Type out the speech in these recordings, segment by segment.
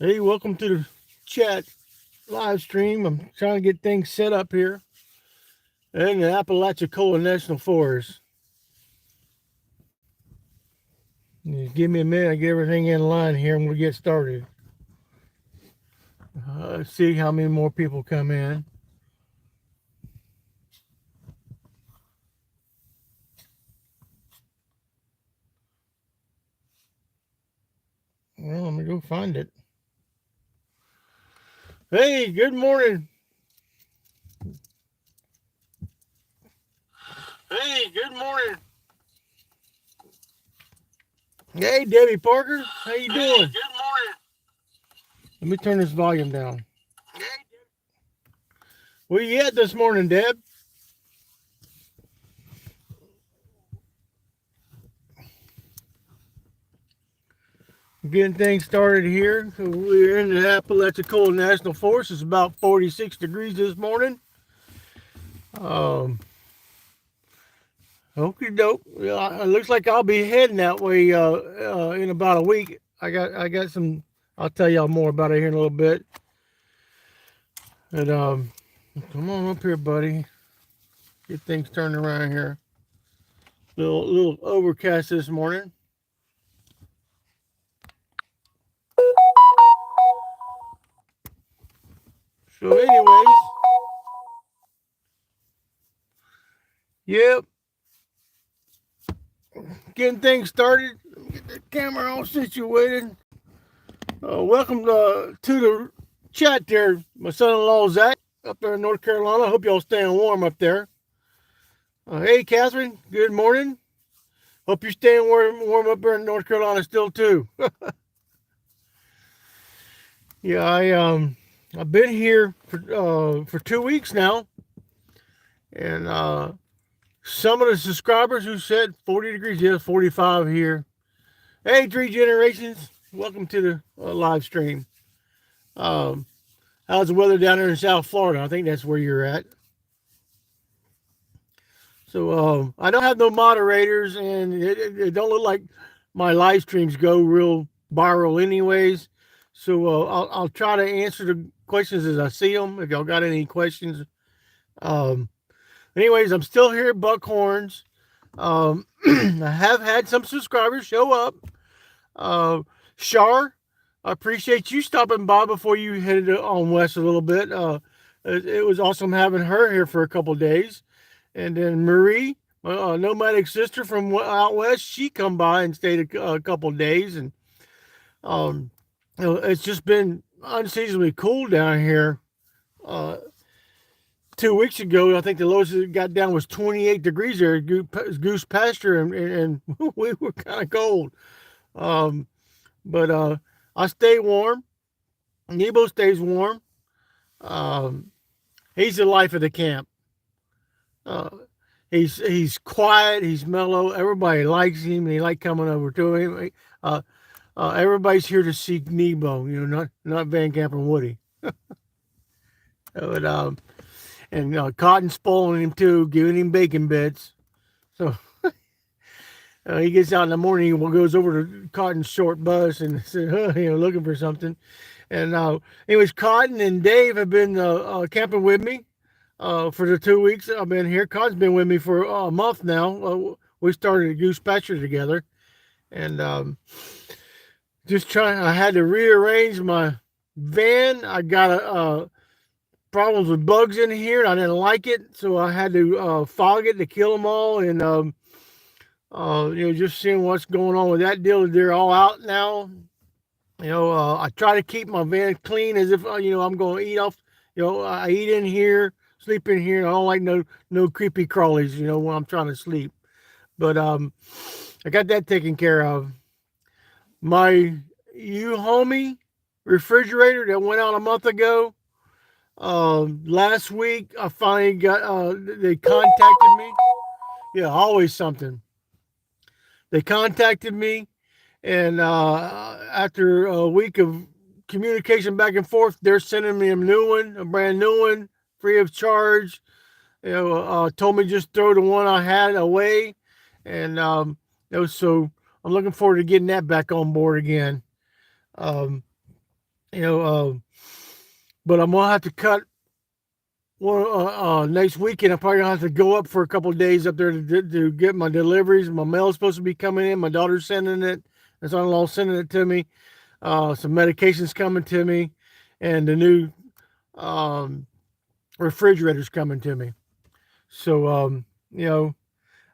Hey, welcome to the chat live stream. I'm trying to get things set up here in the Apalachicola National Forest. Just give me a minute. I get everything in line here and we'll get started. See how many more people come in. Well, let me go find it. Hey, good morning. Hey, good morning. Hey, Debbie Parker. How you doing? Hey, good morning. Let me turn this volume down. Hey, where you at this morning, Deb? Getting things started here. So we're in the Apalachicola National Forest. It's about 46 degrees this morning. Okie doke. It looks like I'll be heading that way in about a week. I got some. I'll tell y'all more about it here in a little bit. And come on up here, buddy. Get things turned around here. Little overcast this morning. So, anyways, yep. Getting things started. Get the camera all situated. Welcome to the chat there, my son-in-law Zach up there in North Carolina. I hope y'all staying warm up there. Hey, Catherine. Good morning. Hope you're staying warm up there in North Carolina still too. Yeah, I've been here for 2 weeks now, and some of the subscribers who said 40 degrees, yeah, 45 here. Hey, Three Generations, welcome to the live stream. How's the weather down there in South Florida? I think that's where you're at. So I don't have no moderators, and it don't look like my live streams go real viral, anyways. So I'll try to answer the questions as I see them. If y'all got any questions, anyways, I'm still here at Buckhorns. I have had some subscribers show up. Shar, I appreciate you stopping by before you headed on west a little bit. It was awesome having her here for a couple days. And then Marie, nomadic sister from out west, she come by and stayed a couple days. And it's just been unseasonably cool down here. 2 weeks ago, I think the lowest it got down was 28 degrees there at Goose Pasture, and we were kind of cold. But I stay warm. Nebo stays warm. He's the life of the camp. He's quiet. He's mellow. Everybody likes him, and they like coming over to him. Everybody's here to see Nebo, not VanCampinWoody. And Cotton's spoiling him too, giving him bacon bits. So he gets out in the morning and goes over to Cotton's short bus and says, looking for something. And anyways, Cotton and Dave have been camping with me for the 2 weeks I've been here. Cotton's been with me for a month now. We started a Goose Pasture together, and just trying. I had to rearrange my van. I got problems with bugs in here, and I didn't like it, so I had to fog it to kill them all. And just seeing what's going on with that deal. They're all out now. I try to keep my van clean as if I'm going to eat off. I eat in here, sleep in here. I don't like no creepy crawlies. When I'm trying to sleep. But I got that taken care of. My homie refrigerator that went out a month ago. Last week I finally got. They contacted me. Yeah, always something. They contacted me, and after a week of communication back and forth, they're sending me a brand new one, free of charge. Told me just throw the one I had away, and so I'm looking forward to getting that back on board again. you know, but I'm gonna have to cut one next weekend. I'm probably gonna have to go up for a couple of days up there to get my deliveries. My mail's supposed to be coming in. My daughter's sending it. My son-in-law sending it to me. Some medications coming to me, and the new um, refrigerator's coming to me. So you know,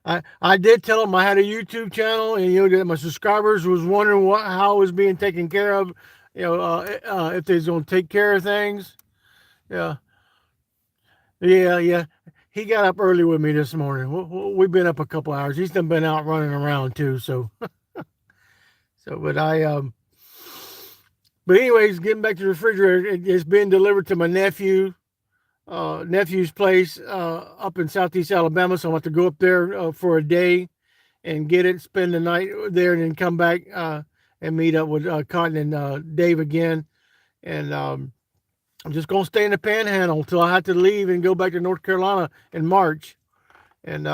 I did tell them I had a YouTube channel, and that my subscribers was wondering how it was being taken care of. If they was gonna take care of things. Yeah, yeah. He got up early with me this morning. We've been up a couple hours. He's done been out running around too. So, but but anyways, getting back to the refrigerator, it's been delivered to my nephew's place up in Southeast Alabama. So I want to go up there for a day and get it, spend the night there, and then come back and meet up with Cotton and Dave again. And I'm just gonna stay in the Panhandle until I have to leave and go back to North Carolina in March. And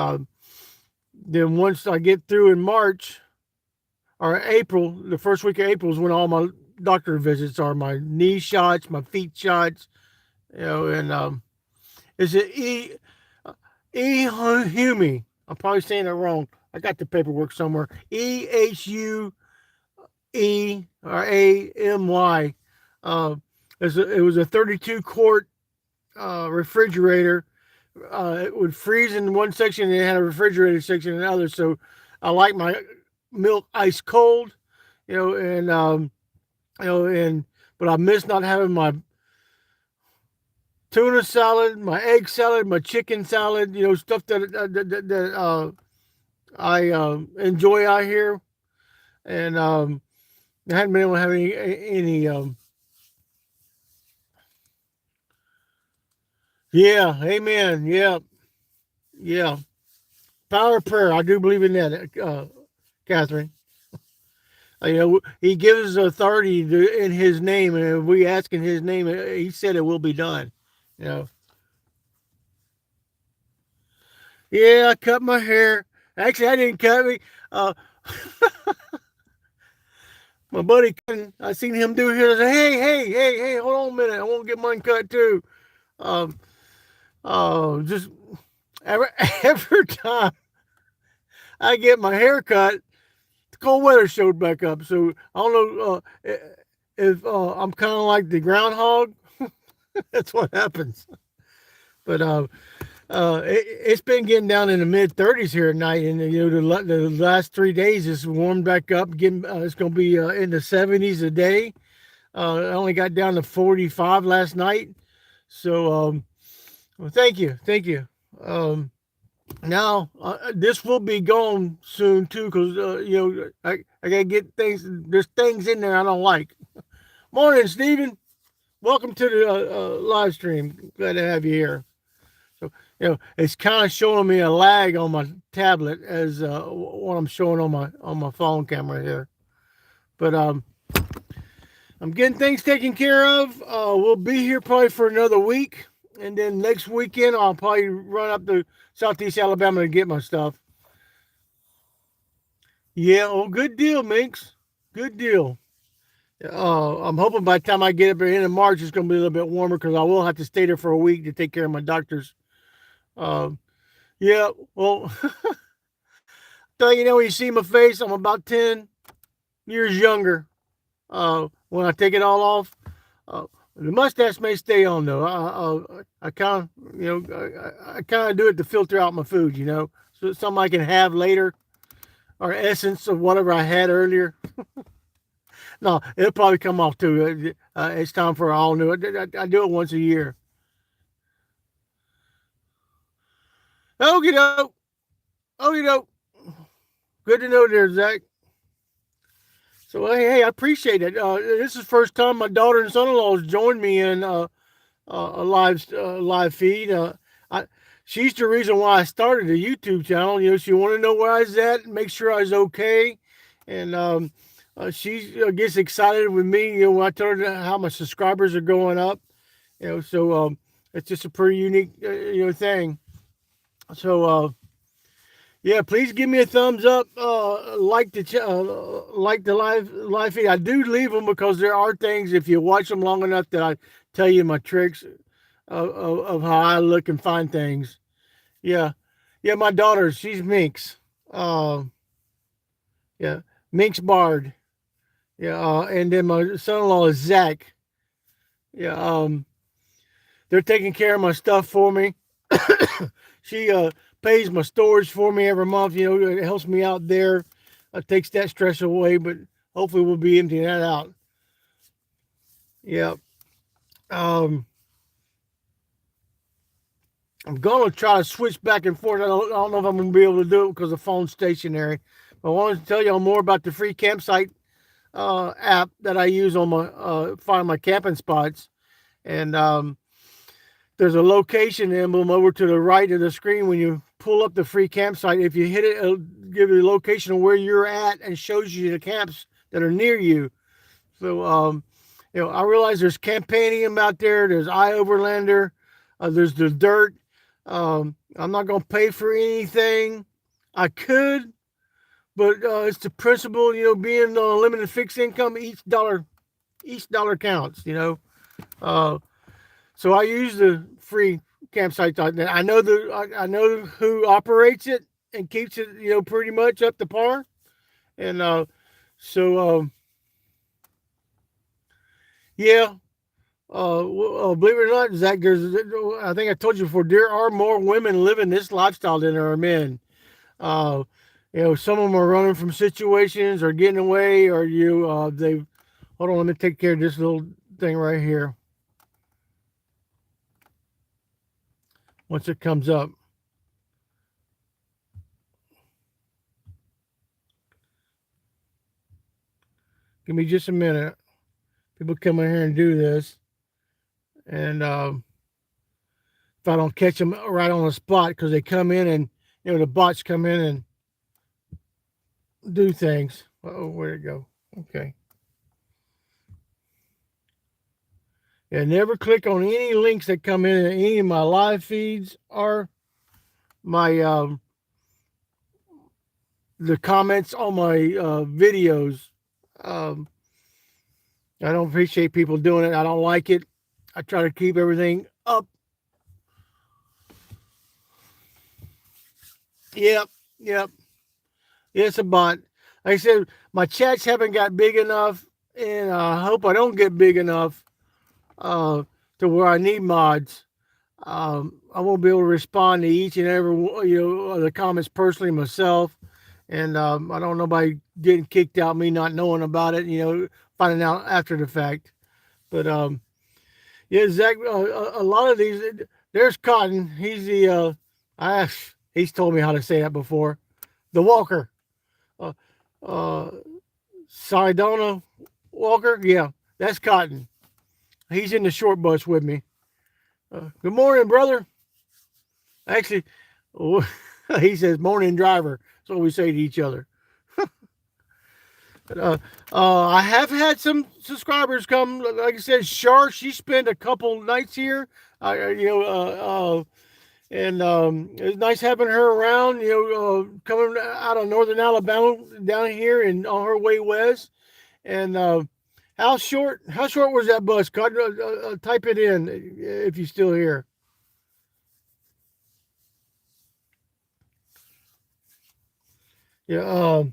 then once I get through in March or April, the first week of April is when all my doctor visits are, my knee shots, my feet shots, and is it Humi? I'm probably saying it wrong. I got the paperwork somewhere. EHUERAMY. It was a 32 quart refrigerator. It would freeze in one section, and it had a refrigerator section in another. So I like my milk ice cold, and but I miss not having my tuna salad, my egg salad, my chicken salad, stuff that I enjoy out here. And I hadn't been able to have any yeah, amen. Yeah. Power of prayer. I do believe in that, Catherine. He gives us authority in his name, and if we ask in his name, he said it will be done. You know. Yeah, I cut my hair. Actually, I didn't cut me. My buddy, I seen him do his. I said, hey, hold on a minute. I want to get mine cut too. Um, just every, every time I get my hair cut, the cold weather showed back up. So I don't know if I'm kind of like the groundhog. That's what happens. But it's been getting down in the mid 30s here at night, and the last 3 days it's warmed back up. It's going to be in the 70s a day. I only got down to 45 last night. So well, thank you. Now this will be gone soon too, because I gotta get things. There's things in there I don't like. Morning, Stephen. Welcome to the live stream. Glad to have you here. So it's kind of showing me a lag on my tablet as what I'm showing on my phone camera here. But I'm getting things taken care of. We'll be here probably for another week. And then next weekend, I'll probably run up to Southeast Alabama to get my stuff. Yeah, good deal, Minx. Good deal. I'm hoping by the time I get up at the end of March, it's going to be a little bit warmer, because I will have to stay there for a week to take care of my doctors. Yeah, well, when you see my face, I'm about 10 years younger. When I take it all off, the mustache may stay on though. I kind of, I kind of do it to filter out my food, so it's something I can have later, or essence of whatever I had earlier. No, it'll probably come off too. It's time for all new. I do it once a year. Okie doke. Okie doke. Good to know there, Zach. So hey, I appreciate it. This is the first time my daughter and son-in-law has joined me in a live feed. She's the reason why I started a YouTube channel. She wanted to know where I was at, make sure I was okay, and she gets excited with me. When I told her how my subscribers are going up. So it's just a pretty unique thing. So Yeah, please give me a thumbs up. Like the live feed. I do leave them because there are things, if you watch them long enough, that I tell you my tricks of how I look and find things. Yeah, yeah. My daughter, she's Minx. Uh, yeah, Minx Bard. Yeah, and then my son-in-law is Zach. Yeah, they're taking care of my stuff for me. She pays my storage for me every month. You know, it helps me out there. Takes that stress away, but hopefully we'll be emptying that out. Yeah. Um, I'm gonna try to switch back and forth. I don't know if I'm gonna be able to do it because the phone's stationary. But I wanted to tell y'all more about the free campsite app that I use on my find my camping spots. And there's a location emblem over to the right of the screen when you pull up the free campsite. If you hit it, it'll give you the location of where you're at and shows you the camps that are near you. So, you know, I realize there's Campanium out there. There's iOverlander. There's the Dirt. I'm not going to pay for anything. I could, but it's the principle. You know, being on a limited fixed income, each dollar counts. You know, so I use the free campsite.net. I know who operates it and keeps it, you know, pretty much up to par. And so yeah, believe it or not, Zach, I think I told you before, there are more women living this lifestyle than there are men. Uh, you know, some of them are running from situations or getting away, or they. Hold on, let me take care of this little thing right here. Once it comes up. Give me just a minute. People come in here and do this. And if I don't catch them right on the spot, because they come in and, you know, the bots come in and do things. Oh, where'd it go? Okay. Yeah, never click on any links that come in any of my live feeds or my the comments on my videos. Um, I don't appreciate people doing it. I don't like it. I try to keep everything up. Yep, yep. It's a bot. Like I said, my chats haven't got big enough, and I hope I don't get big enough uh, to where I need mods. I won't be able to respond to each and every the comments personally myself, and I don't know nobody getting kicked out, me not knowing about it, you know, finding out after the fact. But yeah, Zach, a lot of these. There's Cotton. He's the he's told me how to say that before. The Walker, uh, uh, Sidona Walker. Yeah, that's Cotton. He's in the short bus with me. Good morning, brother. Actually, he says morning driver. That's what we say to each other. But, I have had some subscribers come. Like I said, Shar, she spent a couple nights here. And it's nice having her around. You know, coming out of northern Alabama down here and on her way west. And how short was that bus? Type it in if you're still here. Yeah,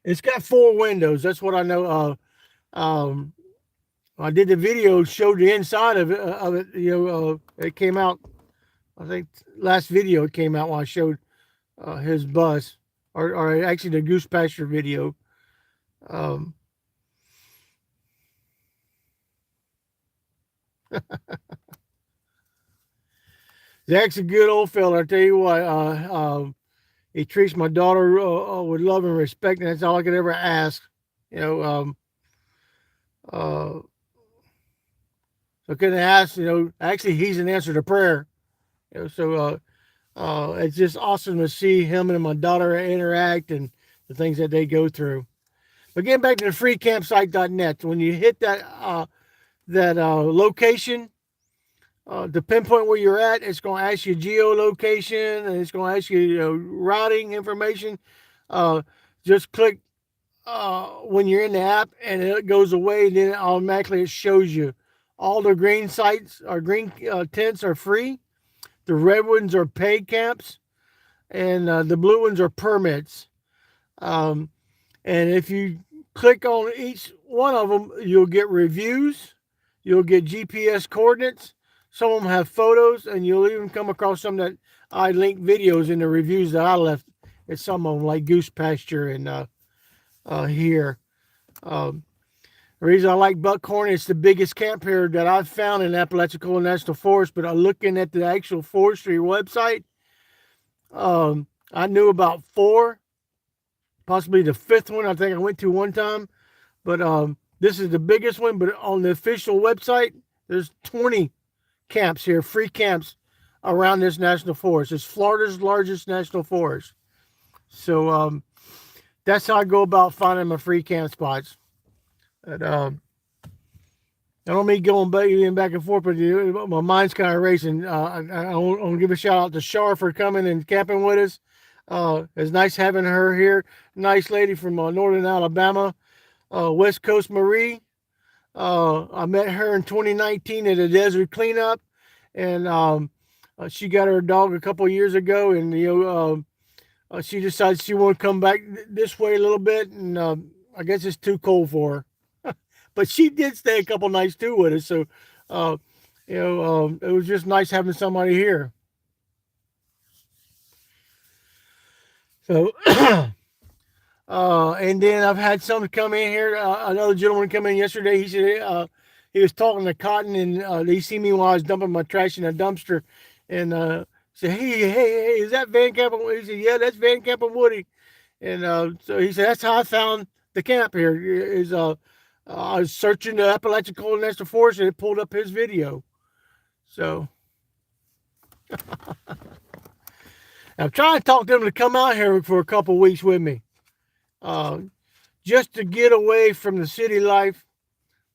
it's got 4 windows. That's what I know. I did the video, showed the inside of it. You know, it came out. I think last video it came out when I showed his bus, or actually the goose pasture video. Um, Zach's a good old fella. I tell you what. He treats my daughter with love and respect, and that's all I could ever ask. You know, uh, so couldn't ask. You know, actually, he's an answer to prayer. You know, so it's just awesome to see him and my daughter interact and the things that they go through. But getting back to the freecampsite.net, when you hit that location, to pinpoint where you're at. It's going to ask you geolocation, and it's going to ask you, routing information. Uh, just click when you're in the app, and it goes away. And then automatically it shows you all the green sites or green tents are free. The red ones are paid camps, and the blue ones are permits. Um, and if you click on each one of them, you'll get reviews, you'll get GPS coordinates. Some of them have photos, and you'll even come across some that I link videos in the reviews that I left at some of them, like Goose Pasture and here. Um, the reason I like Buckhorn, it's the biggest camp here that I've found in Apalachicola National Forest. But looking at the actual forestry website, I knew about 4, possibly the 5th one I think I went to one time. But this is the biggest one. But on the official website, there's 20 camps here, free camps around this national forest. It's Florida's largest national forest. So that's how I go about finding my free camp spots. And, I don't mean going back and forth, but my mind's kind of racing. I want to give a shout out to Shar for coming and camping with us. It's nice having her here. Nice lady from northern Alabama, West Coast Marie. I met her in 2019 at a desert cleanup, and she got her dog a couple of years ago, and she decided she wanted to come back this way a little bit, and I guess it's too cold for her. But she did stay a couple nights too with us, so it was just nice having somebody here. So, and then I've had some come in here. Another gentleman come in yesterday. He said he was talking to Cotton, and he seen me while I was dumping my trash in a dumpster, and said, "Hey, is that VanCampinWoody?" He said, "Yeah, that's VanCampinWoody." And so he said, "That's how I found the camp here. Is I was searching the Apalachicola National Forest, and it pulled up his video." So I'm trying to talk to them to come out here for a couple of weeks with me, just to get away from the city life.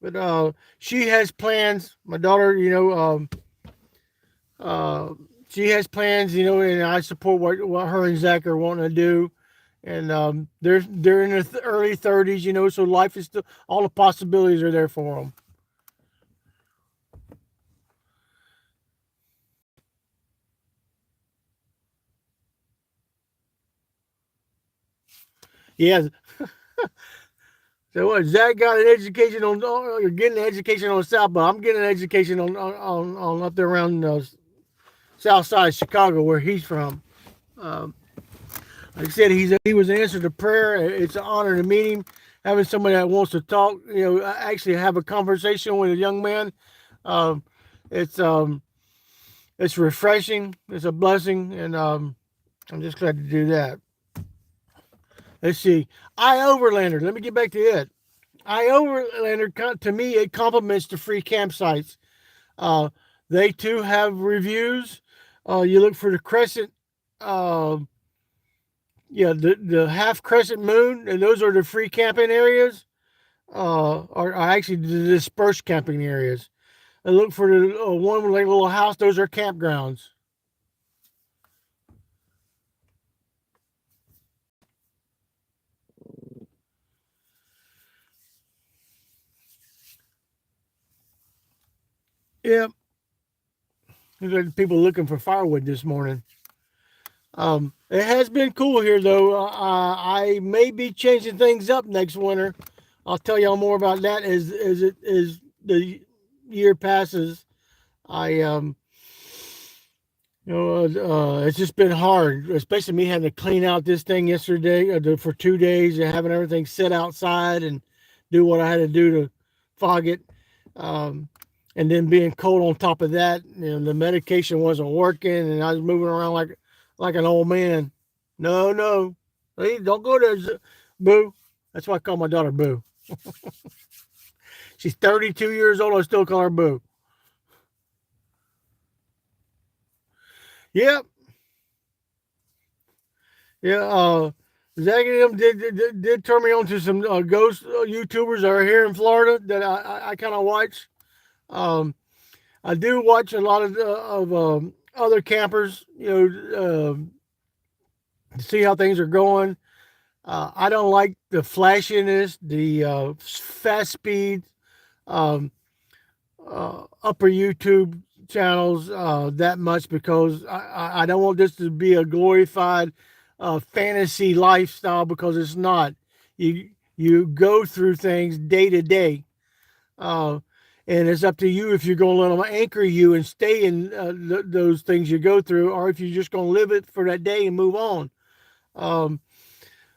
But she has plans. My daughter, she has plans, and I support what her and Zach are wanting to do. And they're in their early 30s, so life is still, all the possibilities are there for them. Yeah. So what? Zach got an education or getting an education on the South, but I'm getting an education on up there around South Side of Chicago, where he's from. Like I said, he was an answer to prayer. It's an honor to meet him. Having somebody that wants to talk, actually have a conversation with a young man, it's refreshing. It's a blessing, and I'm just glad to do that. Let's see. iOverlander. Let me get back to it. iOverlander, to me, it complements the free campsites. They too have reviews. You look for the crescent. The half crescent moon, and those are the free camping areas, are actually the dispersed camping areas. And look for the one with like a little house; those are campgrounds. Yeah, there's people looking for firewood this morning. It has been cool here, though. I may be changing things up next winter. I'll tell y'all more about that as the year passes. It's just been hard, especially me having to clean out this thing yesterday for 2 days and having everything set outside and do what I had to do to fog it. And then being cold on top of that, the medication wasn't working, and I was moving around like an old man. No, hey, don't go there, Boo. That's why I call my daughter Boo. She's 32 years old. I still call her Boo. Yep. Yeah. Zach and them did turn me on to some ghost YouTubers that are here in Florida that I kind of watch. I do watch a lot of other campers, to see how things are going. I don't like the flashiness, the fast speed, um, upper YouTube channels that much, because I don't want this to be a glorified fantasy lifestyle, because it's not. You go through things day to day, uh, and it's up to you if you're going to let them anchor you and stay in those things you go through, or if you're just going to live it for that day and move on. Um,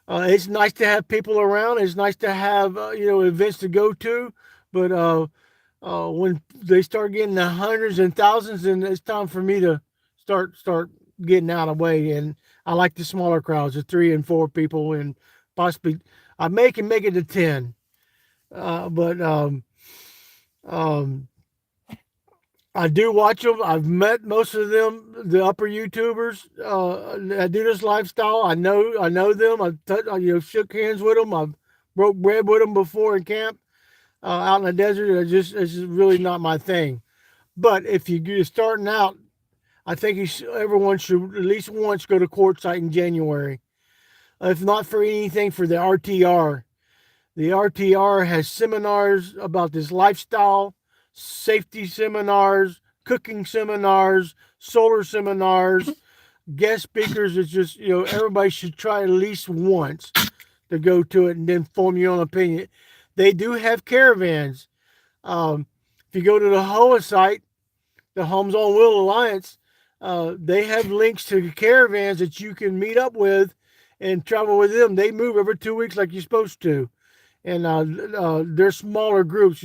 it's nice to have people around. It's nice to have events to go to, but when they start getting the hundreds and thousands, then it's time for me to start getting out of the way. And I like the smaller crowds, the 3 and 4 people, and possibly I can make it to 10. But um, I do watch them. I've met most of them, the upper YouTubers that do this lifestyle. I know them. Shook hands with them. I've broke bread with them before in camp, out in the desert. It's just really not my thing. But if you're starting out, I think everyone should at least once go to Quartzsite in January, if not for anything, for the RTR. The RTR has seminars about this lifestyle, safety seminars, cooking seminars, solar seminars, guest speakers. It's just, everybody should try at least once to go to it and then form your own opinion. They do have caravans. If you go to the HOA site, the Homes on Wheel Alliance, they have links to caravans that you can meet up with and travel with them. They move every 2 weeks like you're supposed to. And they're smaller groups.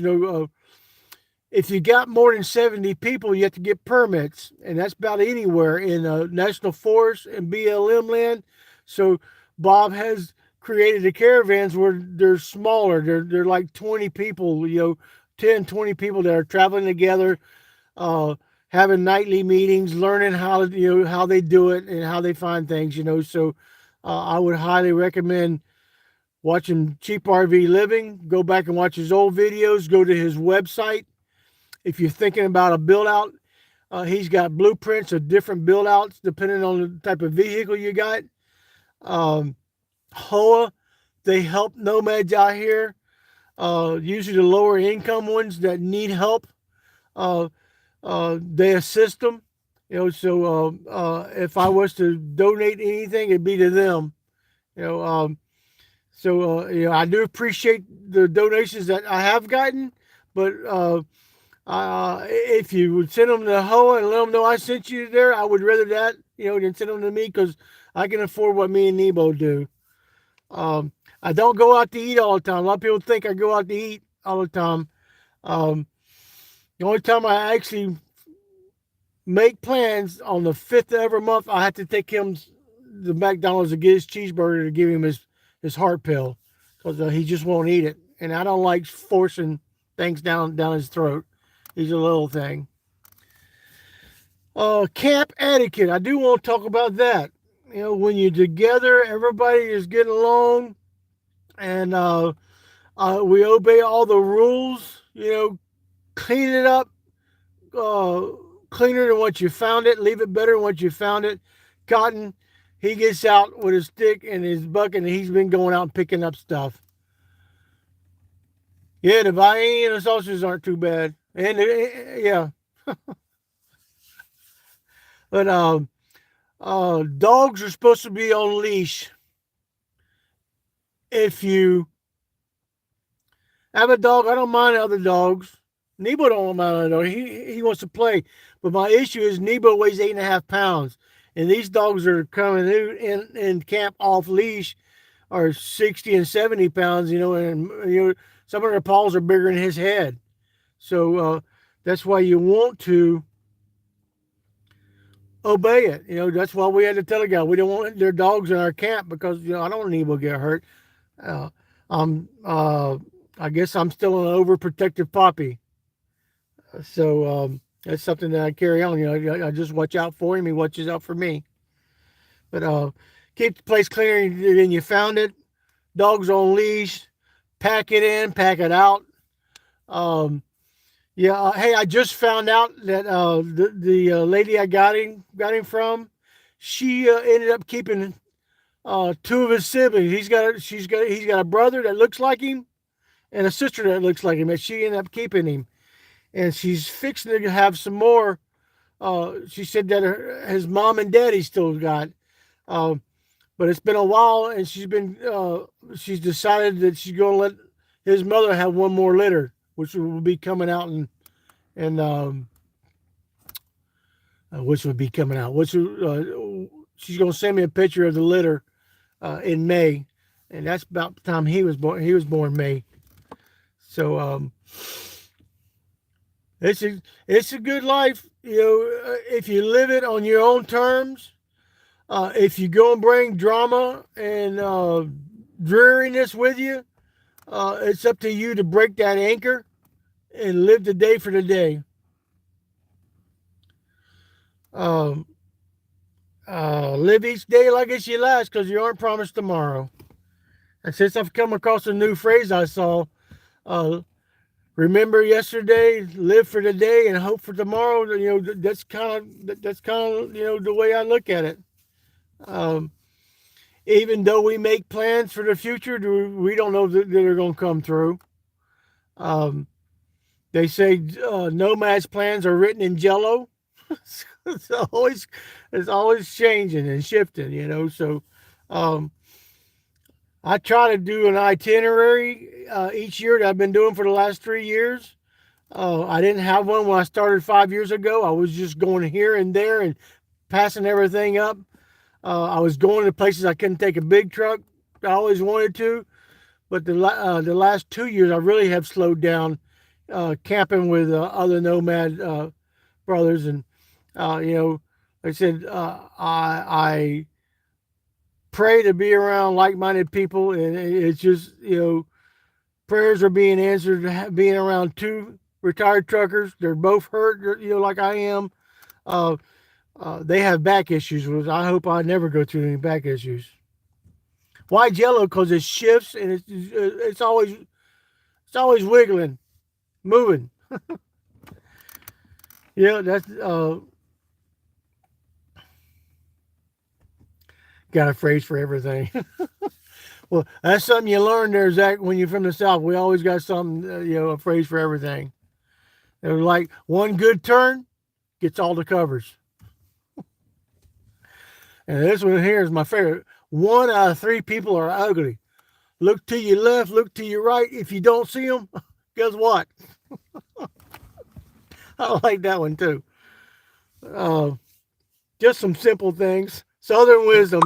If you got more than 70 people, you have to get permits, and that's about anywhere in national forest and BLM land. So Bob has created the caravans where they're smaller. They're like 20 people, 10, 20 people that are traveling together, uh, having nightly meetings, learning how they do it and how they find things. So I would highly recommend watching Cheap RV Living. Go back and watch his old videos. Go to his website. If you're thinking about a build out, he's got blueprints of different build outs depending on the type of vehicle you got. HOA, they help nomads out here, usually the lower income ones that need help. Uh, they assist them. So if I was to donate anything, it'd be to them. You know, um, I do appreciate the donations that I have gotten, but if you would send them to HOA and let them know I sent you there, I would rather that, than send them to me, because I can afford what me and Nebo do. I don't go out to eat all the time. A lot of people think I go out to eat all the time. Um, the only time I actually make plans on the 5th of every month, I have to take him to McDonald's to get his cheeseburger to give him his heart pill, because he just won't eat it. And I don't like forcing things down his throat. He's a little thing. Camp etiquette. I do want to talk about that. When you're together, everybody is getting along, and we obey all the rules. Clean it up, uh, cleaner than what you found it. Leave it better than what you found it. Cotton, he gets out with his stick and his bucket, and he's been going out and picking up stuff. Yeah, the Vienna and the sausages aren't too bad. And yeah, but dogs are supposed to be on leash. If you have a dog, I don't mind other dogs. Nebo don't mind other dogs. He wants to play, but my issue is Nebo weighs 8.5 pounds, and these dogs are coming in camp off leash are 60 and 70 pounds. And some of their paws are bigger than his head. So that's why you want to obey it. That's why we had to tell the guy we don't want their dogs in our camp, because I don't want anybody to get hurt. Uh, I'm I guess I'm still an overprotective puppy, so that's something that I carry on. I just watch out for him. He watches out for me. But keep the place cleaner than you found it. Dogs on leash. Pack it in, pack it out. Um, Yeah. Hey, I just found out that the lady I got him from, she ended up keeping two of his siblings. He's got a brother that looks like him and a sister that looks like him. And she ended up keeping him, and she's fixing to have some more. She said that his mom and daddy still got. Uh, but it's been a while, and she's decided that she's going to let his mother have one more litter, which will be coming out and which would be coming out. She's going to send me a picture of the litter in May, and that's about the time he was born. He was born May, so it's a good life, if you live it on your own terms. If you go and bring drama and dreariness with you, it's up to you to break that anchor and live the day for the day. Um, Live each day like it's your last, because you aren't promised tomorrow. And since I've come across a new phrase I saw, uh, remember yesterday, live for the day, and hope for tomorrow. That's kind of the way I look at it. Um, Even though we make plans for the future, we don't know that they're going to come through. Um, they say nomads' plans are written in jello. it's always it's always changing and shifting. So um, I try to do an itinerary each year that I've been doing for the last 3 years. I didn't have one when I started 5 years ago. I was just going here and there and passing everything up. I was going to places I couldn't take a big truck. I always wanted to, but the last 2 years I really have slowed down, camping with other nomad brothers, and like I said, I pray to be around like-minded people, and it's just prayers are being answered. Being around two retired truckers, they're both hurt, like I am. Uh, they have back issues, which I hope I never go through any back issues. Why jello? Because it shifts and it's always wiggling, moving. That's got a phrase for everything. Well, that's something you learn there, Zach. When you're from the South, we always got something, a phrase for everything. They're like one good turn gets all the covers. And this one here is my favorite. One out of three people are ugly. Look to your left, look to your right. If you don't see them, guess what? I like that one too. Uh, just some simple things. Southern wisdom.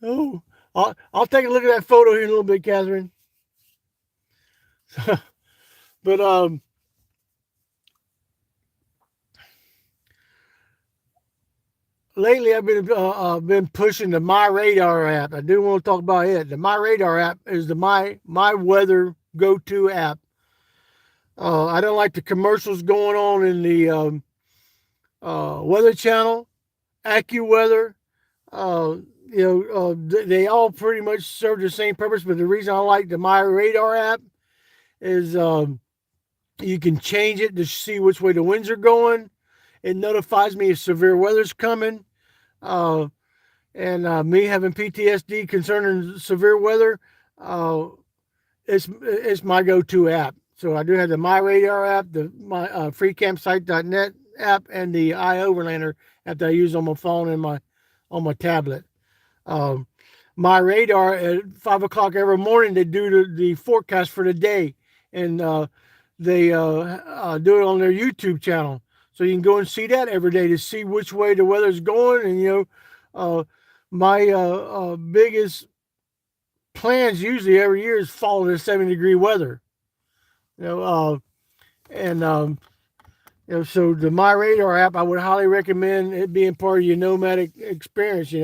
Oh, I'll take a look at that photo here in a little bit, Catherine. But lately I've been pushing the My Radar app. I do want to talk about it. The My Radar app is the my weather go to app. I don't like the commercials going on in the Weather Channel, AccuWeather. They all pretty much serve the same purpose. But the reason I like the My Radar app is you can change it to see which way the winds are going. It notifies me if severe weather's coming. Uh, and me having PTSD concerning severe weather, it's my go-to app. So I do have the My Radar app, the my freecampsite.net app, and the iOverlander app that I use on my phone and on my tablet. Um, my radar at 5 o'clock every morning, they do the forecast for the day, and they do it on their YouTube channel. So you can go and see that every day to see which way the weather's going. And my biggest plans usually every year is follow the 70-degree weather. You know, and so the My Radar app, I would highly recommend it being part of your nomadic experience. T.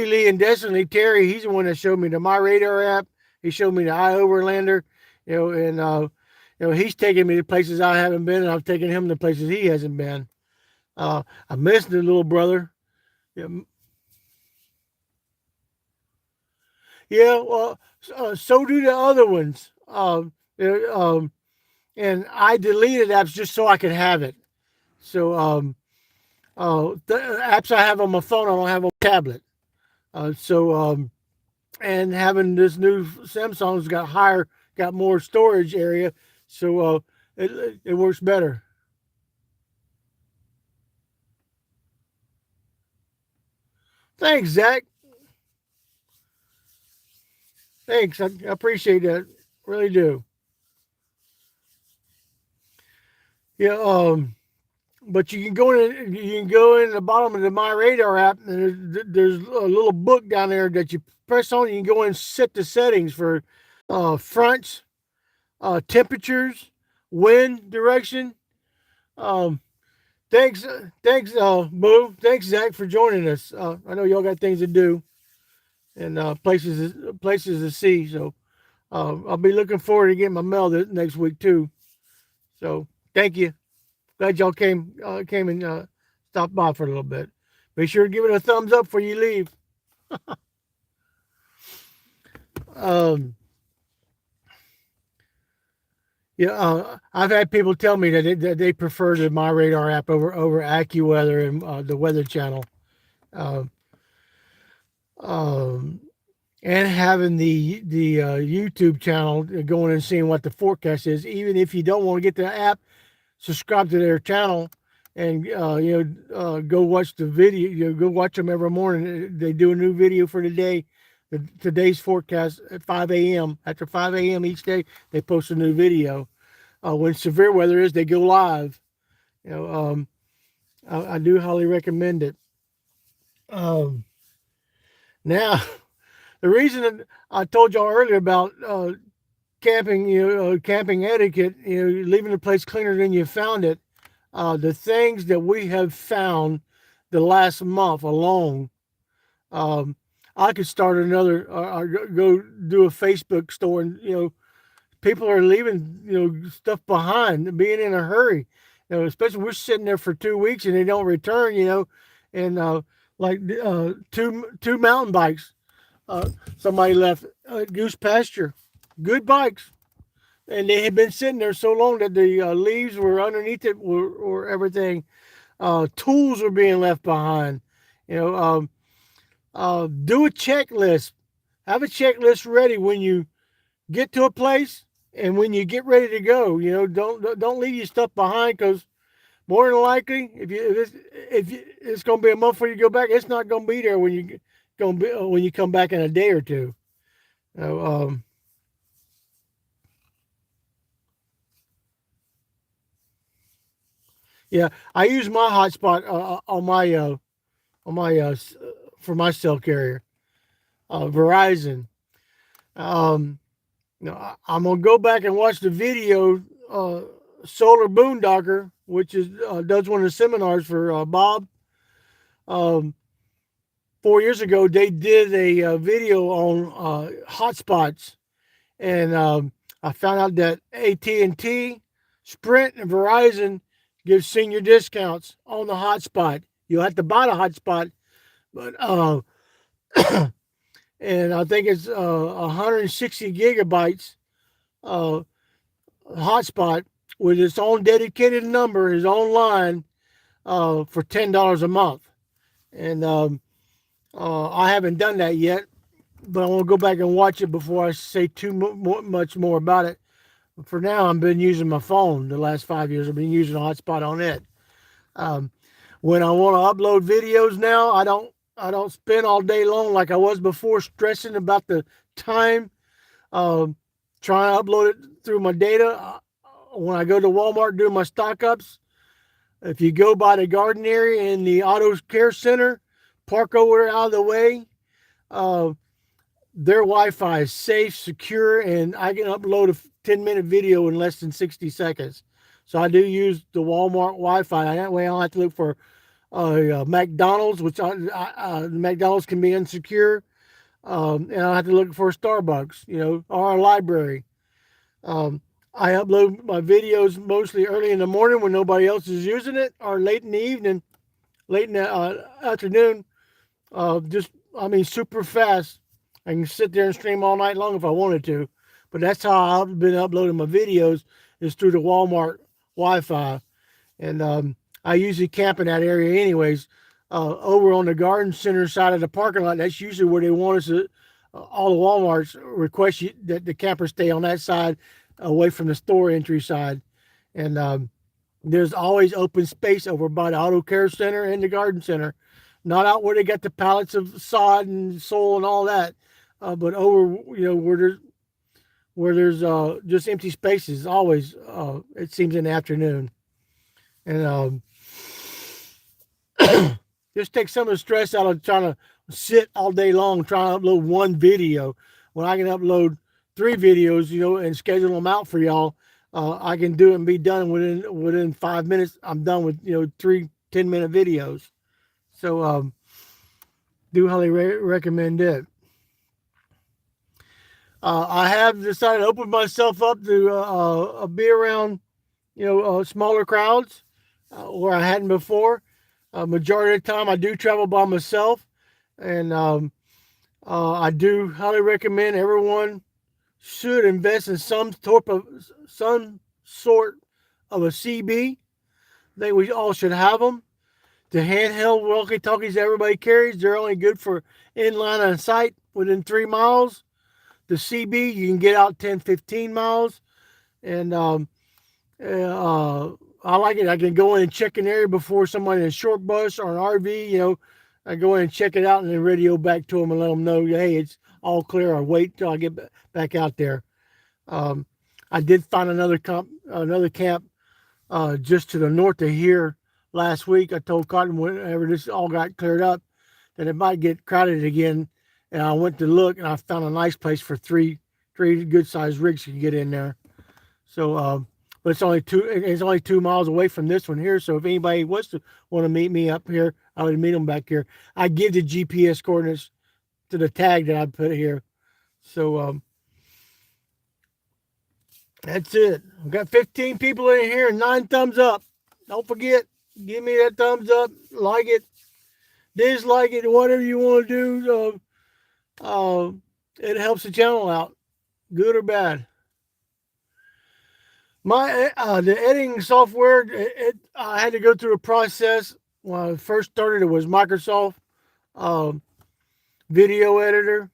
Lee and Destiny Terry, he's the one that showed me the My Radar app. He showed me the iOverlander, and he's taking me to places I haven't been, and I've taken him to places he hasn't been. I missed the little brother. Yeah, well, so do the other ones. and I deleted apps just so I could have it. So the apps I have on my phone, I don't have on my tablet. And having this new Samsung's got more storage area, so it works better. Thanks, Zach. Thanks, I appreciate that. Really do. Yeah. But you can go in the bottom of the My Radar app, and there's a little book down there that you press on. You can go and set the settings for fronts, temperatures, wind direction. Um, Boo. Thanks, Zach, for joining us. I know y'all got things to do and places to see. So I'll be looking forward to getting my mail next week too. So thank you. Glad y'all came and stopped by for a little bit. Be sure to give it a thumbs up before you leave. Um, yeah, I've had people tell me that they prefer the My Radar app over AccuWeather and the Weather Channel. Um, um, and having the YouTube channel, going and seeing what the forecast is, even if you don't want to get the app, subscribe to their channel and go watch the video. Go watch them every morning. They do a new video for today. Today's forecast at 5 a.m. After 5 a.m. each day, they post a new video. When severe weather is, they go live. I do highly recommend it. Now, the reason that I told y'all earlier about camping, camping etiquette, leaving the place cleaner than you found it. The things that we have found the last month alone, I could start another, go do a Facebook store, and people are leaving stuff behind, being in a hurry. Especially we're sitting there for 2 weeks and they don't return. And like two mountain bikes. Somebody left Goose Pasture, good bikes, and they had been sitting there so long that the leaves were underneath it, or everything. Tools were being left behind. Do a checklist. Have a checklist ready when you get to a place and when you get ready to go. Don't leave your stuff behind, because more than likely, if it's going to be a month before you go back, it's not going to be there when you come back in a day or two. Yeah, I use my hotspot on my for my cell carrier, Verizon. Um, I'm gonna go back and watch the video. Solar Boondocker, which does one of the seminars for Bob. 4 years ago, they did a video on hotspots, and I found out that AT&T, Sprint, and Verizon give senior discounts on the hotspot. You'll have to buy the hotspot, but and I think it's 160 gigabytes hotspot with its own dedicated number, his own line, for $10 a month. And I haven't done that yet, but I want to go back and watch it before I say much more about it. For now, I've been using my phone the last 5 years. I've been using a hotspot on it. When I want to upload videos now, I don't spend all day long like I was before, stressing about the time, trying to upload it through my data. When I go to Walmart doing my stock ups, if you go by the garden area in the auto care center, park over out of the way. Their Wi-Fi is safe, secure, and I can upload a 10-minute video in less than 60 seconds. So I do use the Walmart Wi-Fi. That way I don't have to look for McDonald's, which McDonald's can be insecure. And I don't have to look for a Starbucks, or a library. I upload my videos mostly early in the morning when nobody else is using it, or late in the evening, late in the afternoon. Super fast. I can sit there and stream all night long if I wanted to. But that's how I've been uploading my videos, is through the Walmart Wi-Fi. And I usually camp in that area anyways. Over on the garden center side of the parking lot, that's usually where they want us to. All the Walmarts request that the campers stay on that side, away from the store entry side. And there's always open space over by the auto care center and the garden center, not out where they got the pallets of sod and soil and all that, but over, where there's just empty spaces. Always, it seems, in the afternoon. And just take some of the stress out of trying to sit all day long trying to upload one video. When I can upload 3 videos, and schedule them out for y'all, I can do it and be done within 5 minutes. I'm done with 3 10-minute videos. So do highly recommend it. I have decided to open myself up to be around smaller crowds where I hadn't before. Majority of the time I do travel by myself, and I do highly recommend everyone should invest in some sort of a CB. I think we all should have them. The handheld walkie-talkies everybody carries, they're only good for in line of sight within 3 miles. The CB, you can get out 10, 15 miles. And I like it. I can go in and check an area before somebody in a short bus or an RV, I go in and check it out and then radio back to them and let them know, hey, it's all clear, or wait till I get back out there. I did find another camp just to the north of here last week. I told Cotton whenever this all got cleared up that it might get crowded again. And I went to look, and I found a nice place for three good-sized rigs to get in there. So, but it's only 2 miles away from this one here. So if anybody want to meet me up here, I would meet them back here. I give the GPS coordinates to the tag that I put here. So that's it. I've got 15 people in here and 9 thumbs up. Don't forget, give me that thumbs up, like it, dislike it, whatever you want to do. It helps the channel out, good or bad. My the editing software, I had to go through a process. When I first started, it was Microsoft video editor,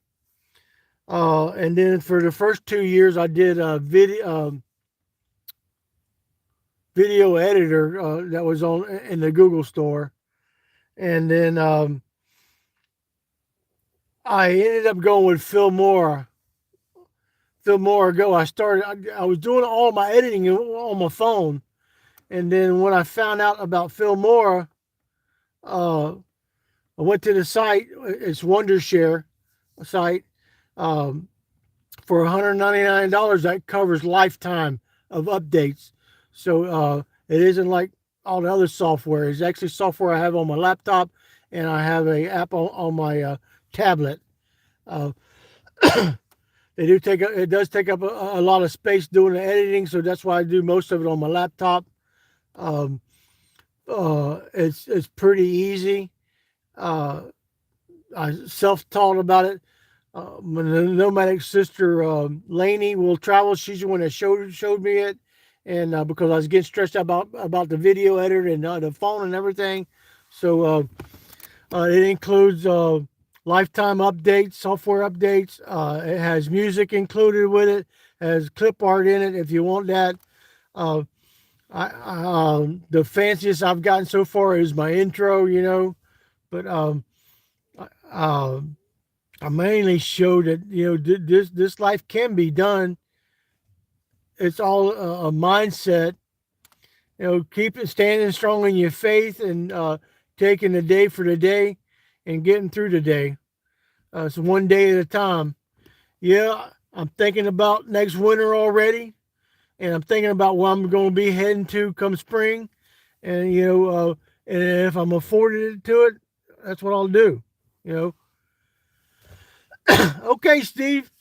and then for the first 2 years, I did a video editor that was in the Google store, and then I ended up going with Filmora. I was doing all my editing on my phone. And then when I found out about Filmora, I went to the site. It's Wondershare site. For $199, that covers lifetime of updates. So it isn't like all the other software. It's actually software I have on my laptop, and I have an app on my tablet. It does take up a lot of space doing the editing, so that's why I do most of it on my laptop. It's pretty easy. I self-taught about it. My nomadic sister Lainey will travel. She's the one that showed me it, and because I was getting stressed about the video editor and the phone and everything, so it includes lifetime updates, software updates. It has music included with it. It has clip art in it if you want that. The fanciest I've gotten so far is my intro, but I mainly show that this life can be done. It's all a mindset. Keep it standing strong in your faith and taking the day for the day and getting through the day. So one day at a time. Yeah, I'm thinking about next winter already, and I'm thinking about where I'm going to be heading to come spring, and and if I'm afforded to it, that's what I'll do. Okay, Steve.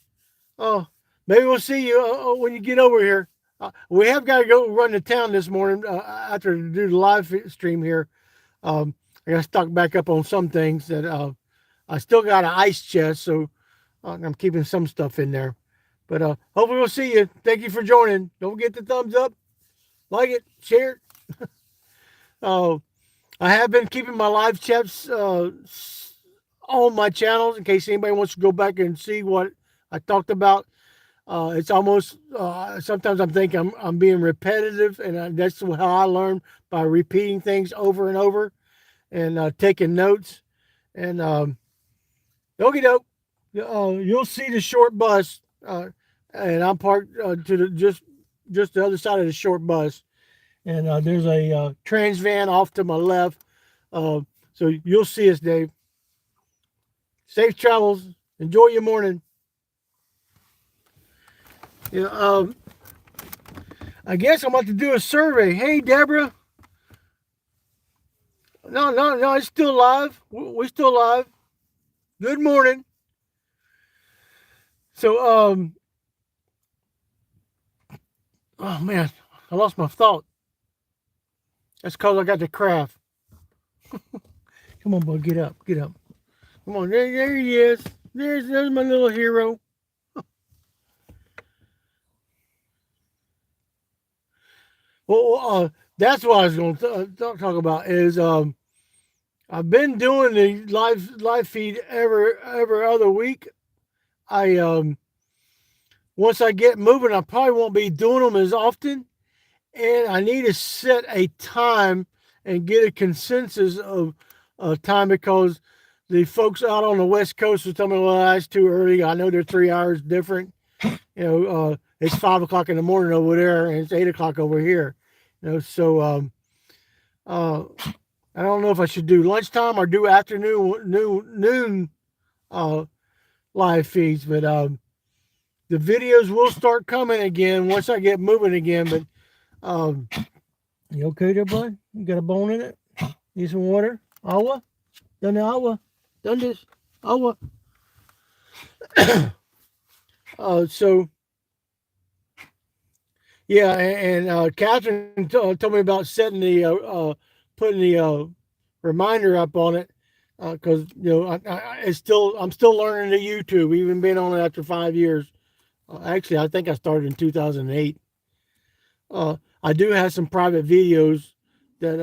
Maybe we'll see you when you get over here. We have got to go run to town this morning after do the live stream here. I got to stock back up on some things that I still got an ice chest, so I'm keeping some stuff in there. But hopefully we'll see you. Thank you for joining. Don't forget the thumbs up, like it, share it. I have been keeping my live chats on my channels in case anybody wants to go back and see what I talked about. It's almost sometimes I'm thinking I'm being repetitive, and that's how I learn, by repeating things over and over and taking notes. And okie doke, you'll see the short bus, and I'm parked to the just the other side of the short bus, and there's a trans van off to my left. So you'll see us, Dave. Safe travels. Enjoy your morning. Yeah, I guess I'm about to do a survey. Hey, Deborah. No, it's still live. We're still live. Good morning. So, oh man, I lost my thought. That's because I got the craft. Come on, boy, get up. Come on, there he is. There's my little hero. Well, that's what I was going to talk about. Is I've been doing the live feed every other week. I once I get moving, I probably won't be doing them as often, and I need to set a time and get a consensus of time, because the folks out on the West Coast are telling me, well, that's too early. I know they're 3 hours different. It's 5 o'clock in the morning over there, and it's 8 o'clock over here. So I don't know if I should do lunchtime or do noon live feeds, but the videos will start coming again once I get moving again. But you okay there, bud? You got a bone in it? Need some water? Awa? Done the awa? Done this? Awa? So yeah, and Catherine told me about setting the putting the reminder up on it, because I'm still learning the YouTube, even being on it after 5 years. Actually, I think I started in 2008. I do have some private videos that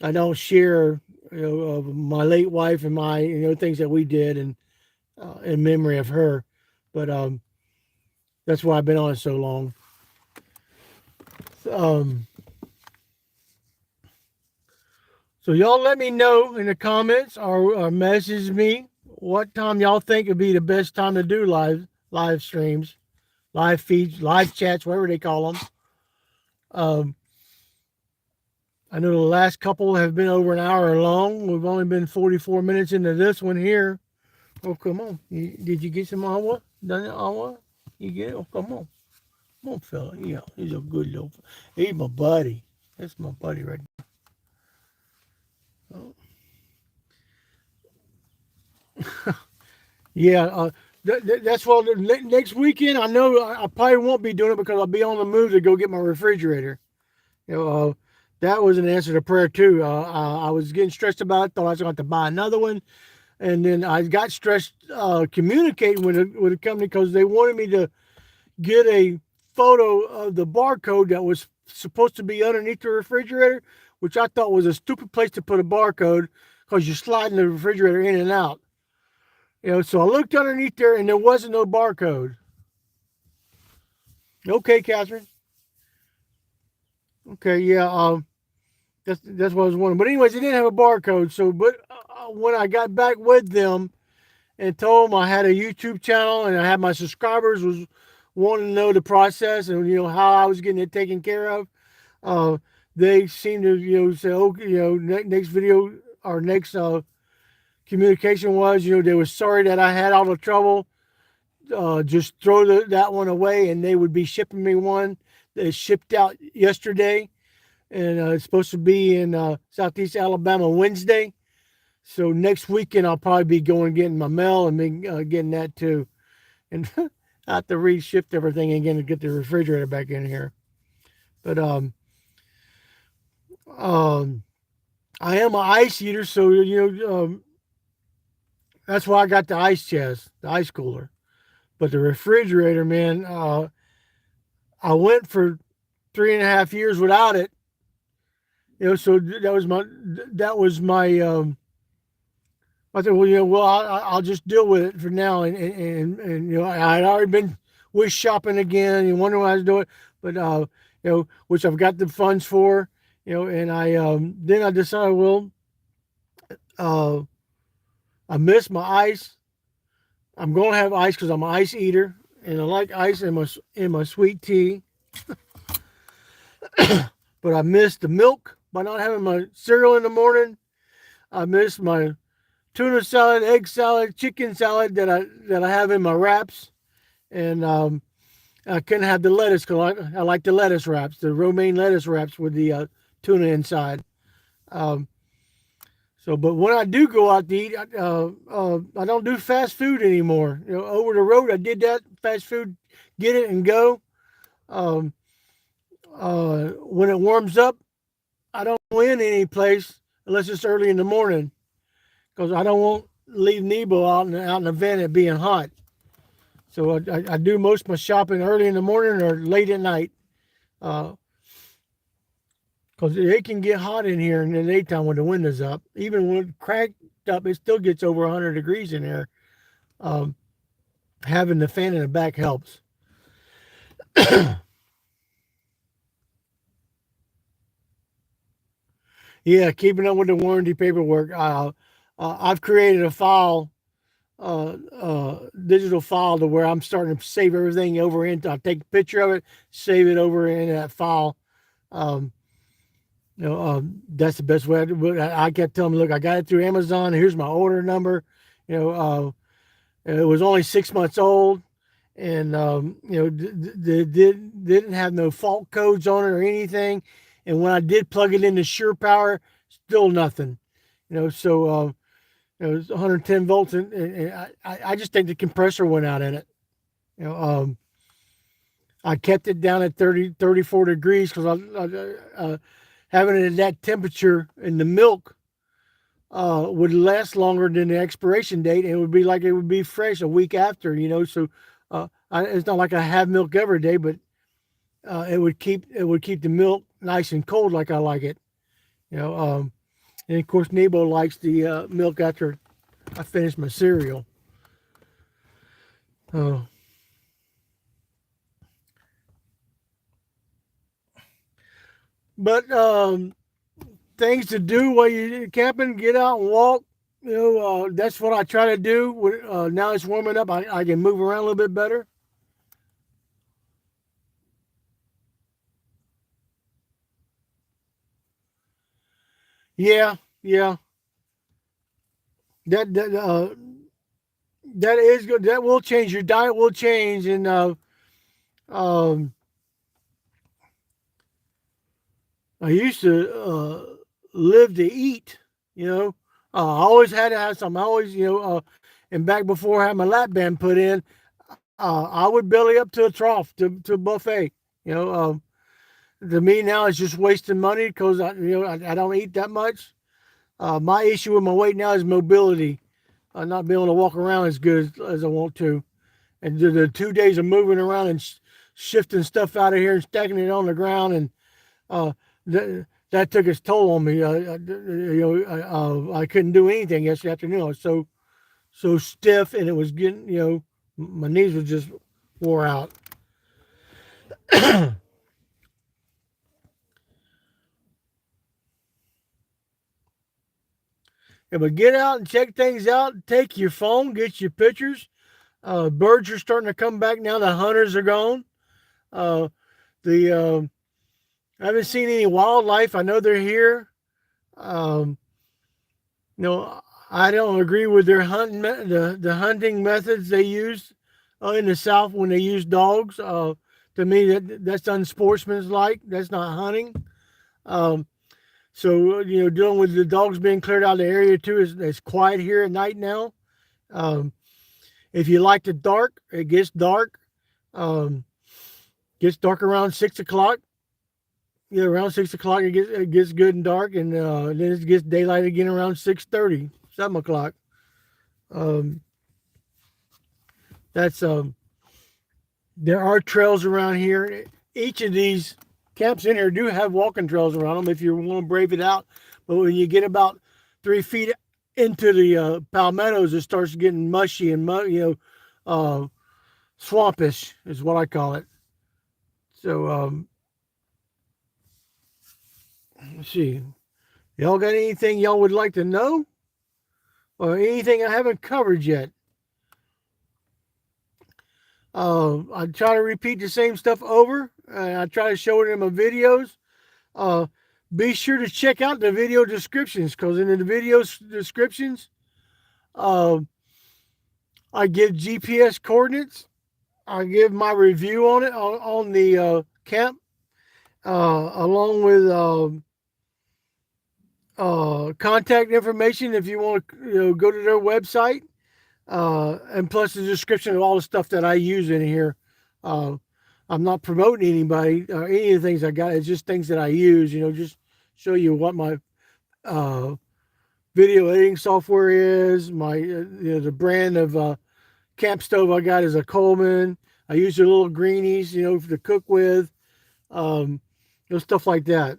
I don't share, of my late wife and my things that we did, and in memory of her. But that's why I've been on it so long. So y'all let me know in the comments, or message me what time y'all think would be the best time to do live streams, live feeds, live chats, whatever they call them. I know the last couple have been over an hour long. We've only been 44 minutes into this one here. Oh, come on. Did you get some awa? Done it, awa? You get it? Oh, come on. Come on, fella. Yeah, he's a good little fella. He's my buddy. That's my buddy right there. Oh. Yeah, that's why next weekend, I know I probably won't be doing it, because I'll be on the move to go get my refrigerator. That was an answer to prayer too. I was getting stressed about it, thought I was going to have to buy another one. And then I got stressed communicating with a company, because they wanted me to get a photo of the barcode that was supposed to be underneath the refrigerator, which I thought was a stupid place to put a barcode, because you're sliding the refrigerator in and out. So I looked underneath there, and there wasn't no barcode. Okay, Catherine. Okay, yeah. That's what I was wondering. But anyways, they didn't have a barcode. So, but when I got back with them and told them I had a YouTube channel and I had my subscribers was wanting to know the process and how I was getting it taken care of, they seemed to say, okay, next video or next communication was, they were sorry that I had all the trouble. Just throw that one away, and they would be shipping me one that shipped out yesterday, and it's supposed to be in Southeast Alabama Wednesday. So next weekend I'll probably be going getting my mail and be getting that too, and I have to reshift everything again to get the refrigerator back in here. But I am an ice eater, so that's why I got the ice chest, the ice cooler. But the refrigerator, man, I went for 3.5 years without it. So that was my I said, well, well, I'll just deal with it for now. And I'd already been wish shopping again and wondering what I was doing, but which I've got the funds for, and then I decided, well, uh, I miss my ice. I'm going to have ice because I'm an ice eater, and I like ice in my sweet tea. But I miss the milk by not having my cereal in the morning. I miss my tuna salad, egg salad, chicken salad that I have in my wraps, and I couldn't have the lettuce because I like the lettuce wraps, the romaine lettuce wraps with the tuna inside. Um, but when I do go out to eat, I don't do fast food anymore. Over the road, I did that fast food, get it and go. Um, when it warms up, I don't go in any place unless it's early in the morning because I don't want to leave Nebo out in the vent it being hot. So I do most of my shopping early in the morning or late at night. Because it can get hot in here in the daytime when the window's up. Even when it's cranked up, it still gets over 100 degrees in here. Having the fan in the back helps. Yeah, keeping up with the warranty paperwork. I've created a file, digital file, to where I'm starting to save everything over into. I take a picture of it, save it over in that file. That's the best way. I kept telling them, look, I got it through Amazon. Here's my order number. It was only 6 months old, and didn't have no fault codes on it or anything. And when I did plug it into Sure Power, still nothing. So it was 110 volts, and I just think the compressor went out in it. I kept it down at 34 degrees because having it at that temperature in the milk would last longer than the expiration date, and it would be like it would be fresh a week after. So it's not like I have milk every day, but it would keep the milk nice and cold like I like it. And of course Nebo likes the milk after I finish my cereal. But things to do while you're camping, get out and walk. That's what I try to do. Now it's warming up, I can move around a little bit better. Yeah, yeah. That is good. That will change. Your diet will change, and um, I used to live to eat. I always had to have something. I always, and back before I had my lap band put in, I would belly up to a trough to a buffet. To me now it's just wasting money because I don't eat that much. My issue with my weight now is mobility, not being able to walk around as good as I want to, and the 2 days of moving around and shifting stuff out of here and stacking it on the ground, and uh, that took its toll on me. I couldn't do anything yesterday afternoon. I was so stiff, and it was getting, my knees were just wore out. Yeah, but get out and check things out. Take your phone, get your pictures. Birds are starting to come back now. The hunters are gone. Uh, the I haven't seen any wildlife. I know they're here. Um, I don't agree with their the hunting methods they use in the South when they use dogs. To me, that's unsportsmanlike. That's not hunting. Um, so dealing with the dogs being cleared out of the area too is quiet here at night now. Um, if you like the dark, it gets dark. Um, gets dark around 6 o'clock. Yeah, around 6 o'clock it gets good and dark, and then it gets daylight again around 6:30, 7 o'clock. Um, that's There are trails around here. Each of these camps in here do have walking trails around them if you want to brave it out. But when you get about 3 feet into the palmettos, it starts getting mushy and swampish is what I call it. So let's see. Y'all got anything y'all would like to know, or anything I haven't covered yet? I try to repeat the same stuff over, and I try to show it in my videos. Uh, be sure to check out the video descriptions, because in the video descriptions, uh, I give GPS coordinates. I give my review on it on the camp, along with contact information if you want to go to their website, and plus the description of all the stuff that I use in here. Uh, I'm not promoting anybody or any of the things I got. It's just things that I use, just show you what my video editing software is. My the brand of camp stove I got is a Coleman. I use the little greenies, to cook with, stuff like that.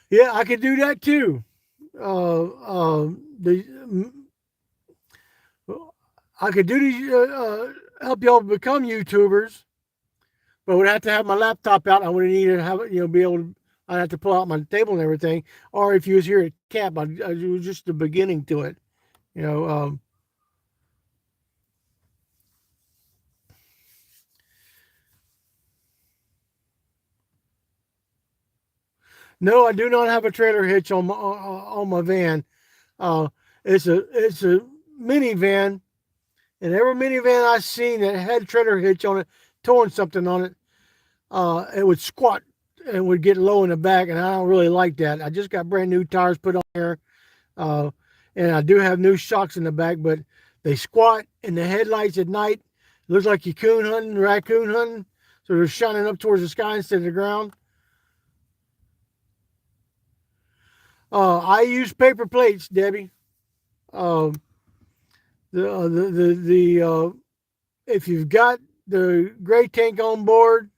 Yeah, I can do that too. The I could do these, help y'all become YouTubers, but I would have to have my laptop out. I would need to have it, be able to. I'd have to pull out my table and everything. Or if you was here at camp, I do just the beginning to it. You know, no, I do not have a trailer hitch on my van. Uh, it's a minivan, and every minivan I've seen that had trailer hitch on it, towing something on it, it would squat and would get low in the back, and I don't really like that. I just got brand new tires put on there, uh, and I do have new shocks in the back, but they squat, and the headlights at night looks like you're coon hunting, raccoon hunting, so they're shining up towards the sky instead of the ground. I use paper plates, Debbie. Uh, the if you've got the gray tank on board,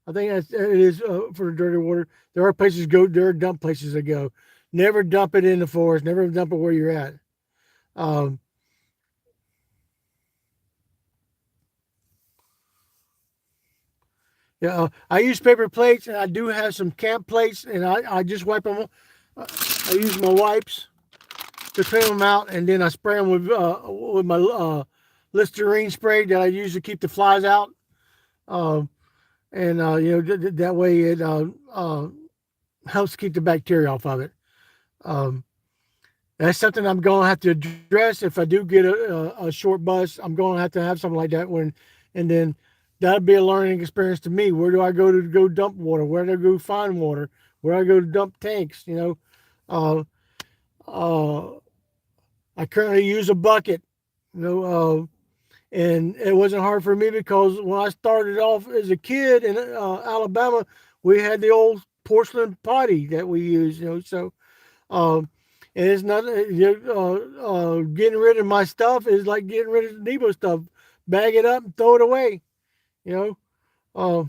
I think it is for dirty water. There are places to go. There are dump places to go. Never dump it in the forest. Never dump it where you're at. Um, yeah, I use paper plates, and I do have some camp plates, and I just wipe them. I use my wipes to clean them out, and then I spray them with my Listerine spray that I use to keep the flies out. Um, and that way it helps keep the bacteria off of it. Um, that's something I'm going to have to address if I do get a short bus. I'm going to have something like that and then that'd be a learning experience to me. Where do I go to go dump water? Where do I go find water? Where do I go to dump tanks? Uh, uh, I currently use a bucket, and it wasn't hard for me because when I started off as a kid in Alabama, we had the old porcelain potty that we used, so and it's not getting rid of my stuff is like getting rid of Nebo stuff. Bag it up and throw it away, you know. Uh,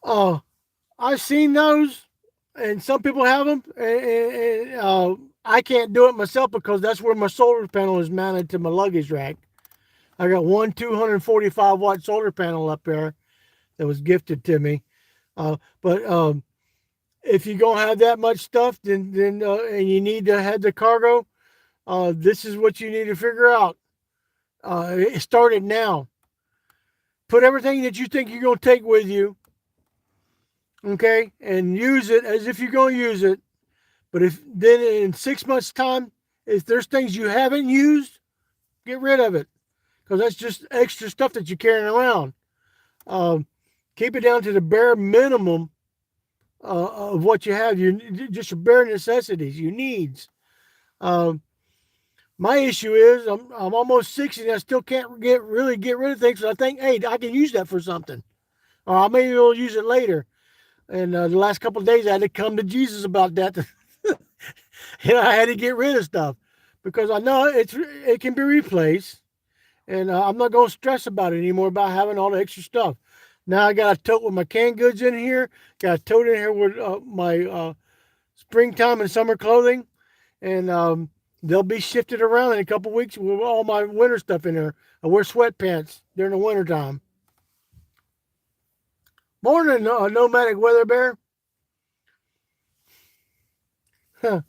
uh, I've seen those, and some people have them, and I can't do it myself because that's where my solar panel is mounted to my luggage rack. I got one 245-watt solar panel up there that was gifted to me. But if you're gonna have that much stuff, then and you need to have the cargo, this is what you need to figure out. It started now. Put everything that you think you're gonna take with you, okay, and use it as if you're gonna use it. But if then in 6 months' time, if there's things you haven't used, get rid of it because that's just extra stuff that you're carrying around. Keep it down to the bare minimum of what you have. You just your bare necessities, your needs. My issue is I'm almost 60 and I still can't really get rid of things. So I think, hey, I can use that for something. or maybe we'll use it later. And the last couple of days, I had to come to Jesus about that. And I had to get rid of stuff because I know it can be replaced, and I'm not going to stress about it anymore about having all the extra stuff. Now I got a tote with my canned goods in here. Got a tote in here with my springtime and summer clothing, and they'll be shifted around in a couple weeks with all my winter stuff in there. I wear sweatpants during the wintertime. Morning, nomadic weather bear. Huh.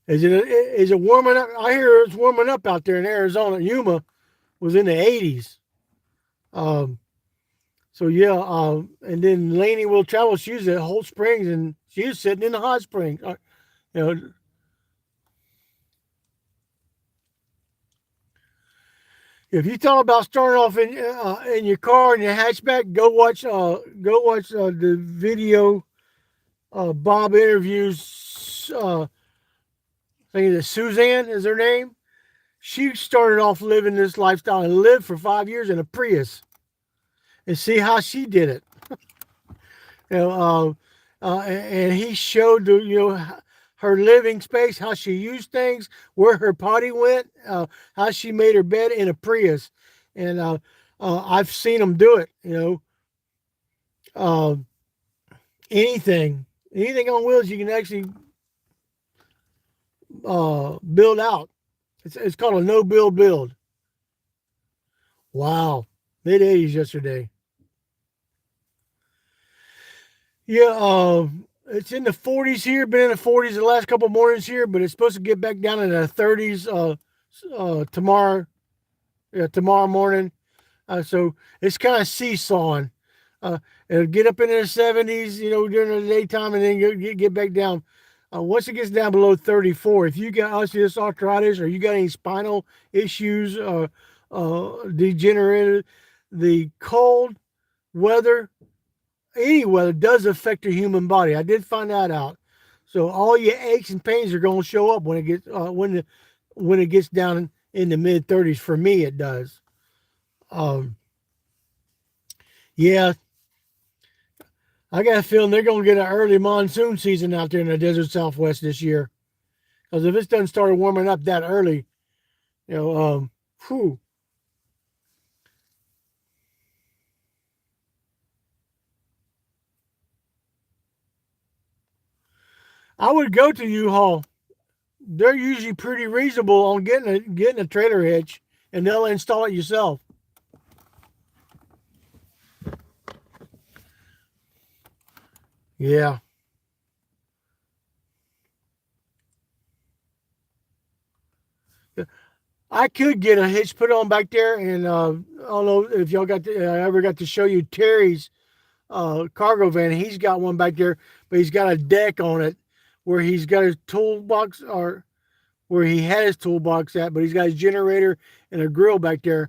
Is it warming up? I hear it's warming up out there in Arizona. Yuma was in the 80s. Um, so yeah, and then Lainey will travel. She was at Holt Springs, and she was sitting in the hot springs. You know, if you thought about starting off in your car in your hatchback, go watch the video. Bob interviews. I think that Suzanne is her name. She started off living this lifestyle and lived for 5 years in a Prius, and see how she did it. You know, and he showed her living space, how she used things, where her potty went, how she made her bed in a Prius, and I've seen them do it. Uh, anything on wheels you can actually build out. It's called a no build. Wow, mid 80s yesterday. Yeah, it's in the 40s here. Been in the 40s the last couple of mornings here, but it's supposed to get back down in the 30s tomorrow. Yeah, tomorrow morning. So it's kind of seesawing. Uh, It'll get up into the 70s, during the daytime, and then get back down. Once it gets down below 34, if you got osteoarthritis or you got any spinal issues, degenerated, the cold weather, any weather does affect the human body. I did find that out. So all your aches and pains are going to show up when it gets down in the mid 30s. For me, it does. Um, yeah, I got a feeling they're going to get an early monsoon season out there in the desert Southwest this year. Because if it doesn't start warming up that early, whew. I would go to U-Haul. They're usually pretty reasonable on getting a trailer hitch, and they'll install it yourself. Yeah. I could get a hitch put on back there, and I don't know if y'all I ever got to show you Terry's cargo van. He's got one back there, but he's got a deck on it where he's got his toolbox, or where he had his toolbox at, but he's got his generator and a grill back there.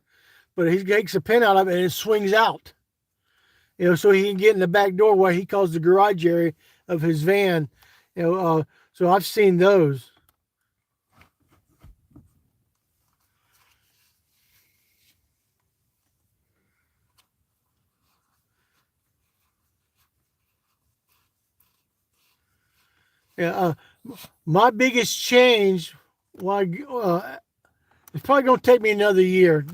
But he takes a pin out of it and it swings out, so he can get in the back door, what he calls the garage area of his van. So I've seen those. Yeah, my biggest change, well, it's probably going to take me another year.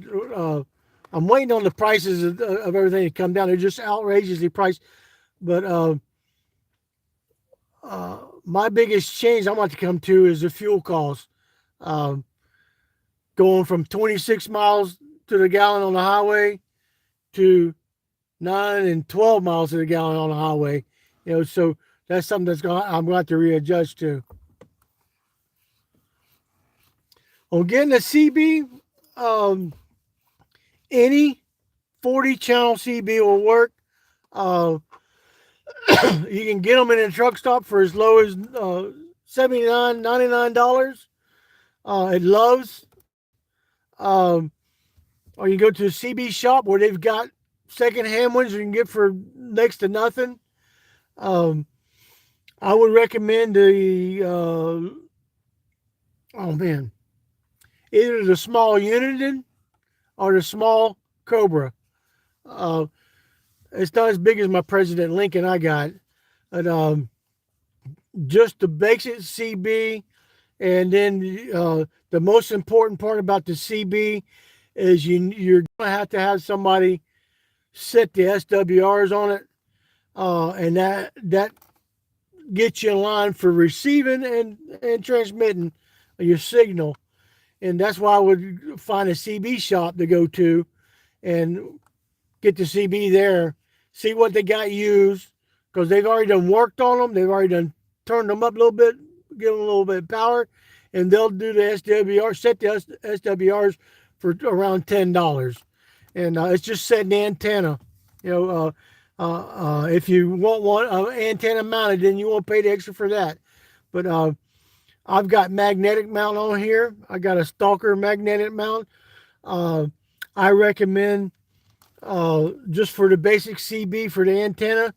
I'm waiting on the prices of everything to come down. They're just outrageously priced. But my biggest change I'm about to come to is the fuel cost. Um, Going from 26 miles to the gallon on the highway to 9 and 12 miles to the gallon on the highway. So that's something I'm going to have to readjust to. On getting a CB, any 40 channel CB will work. You can get them in a truck stop for as low as $79, $99 at Love's. Or you go to a CB shop where they've got secondhand ones you can get for next to nothing. I would recommend oh man, either the small Uniden or the small Cobra. It's not as big as my President Lincoln I got, but just the basic CB, and then the most important part about the CB is you're gonna have to have somebody set the SWRs on it, and that gets you in line for receiving and transmitting your signal. And that's why I would find a CB shop to go to and get the CB there, see what they got used, because they've already done worked on them. They've already done turned them up a little bit, give them a little bit of power, and they'll do the SWR, set the SWRs for around $10. And it's just setting the antenna. You know, if you want one antenna mounted, then you won't pay the extra for that. But I've got magnetic mount on here. I got a Stalker magnetic mount. I recommend just for the basic CB for the antenna.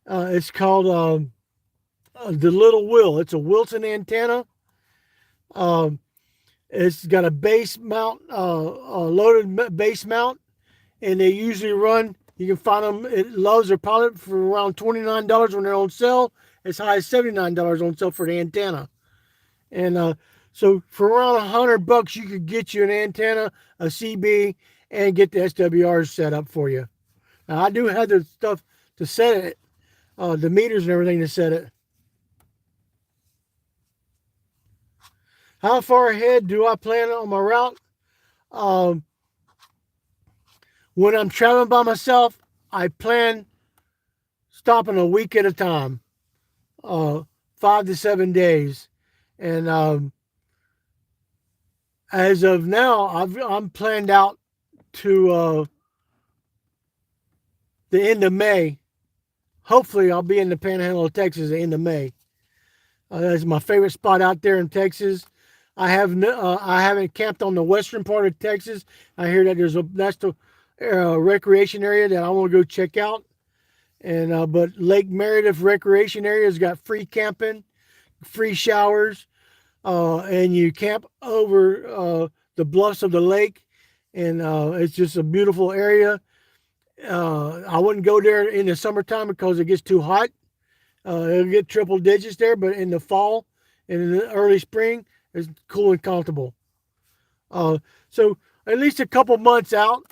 It's called the Little Will. It's a Wilson antenna. It's got a base mount, a loaded base mount, and they usually run. You can find them at Lowe's or Pilot for around $29 when they're on sale, as high as $79 on sale for the antenna. And so for around $100, you could get you an antenna, a CB, and get the SWRs set up for you. Now, I do have the stuff to set it, the meters and everything to set it. How far ahead do I plan on my route? When I'm traveling by myself, I plan stopping a week at a time, 5 to 7 days. And as of now, I'm planned out to the end of May. Hopefully, I'll be in the Panhandle of Texas at the end of May. That's my favorite spot out there in Texas. I haven't camped on the western part of Texas. I hear that that's the recreation area that I want to go check out. And but Lake Meredith recreation area has got free camping, free showers, and you camp over the bluffs of the lake, and it's just a beautiful area. I wouldn't go there in the summertime because it gets too hot. It'll get triple digits there, but in the fall and in the early spring, it's cool and comfortable. So at least a couple months out,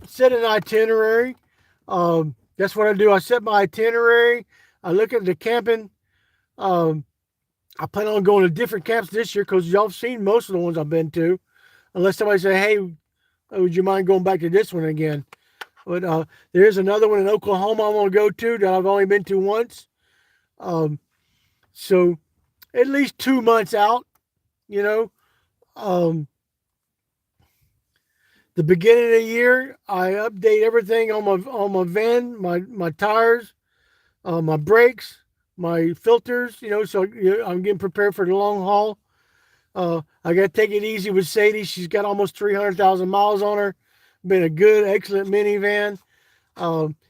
set an itinerary. That's what I do. I set my itinerary. I look at the camping. I plan on going to different camps this year because y'all have seen most of the ones I've been to. Unless somebody say, hey, would you mind going back to this one again? But there's another one in Oklahoma I want to go to that I've only been to once. So at least 2 months out, you know. The beginning of the year, I update everything on my van, my tires, my brakes, my filters, you know, so I'm getting prepared for the long haul. I got to take it easy with Sadie. She's got almost 300,000 miles on her. Been a good, excellent minivan.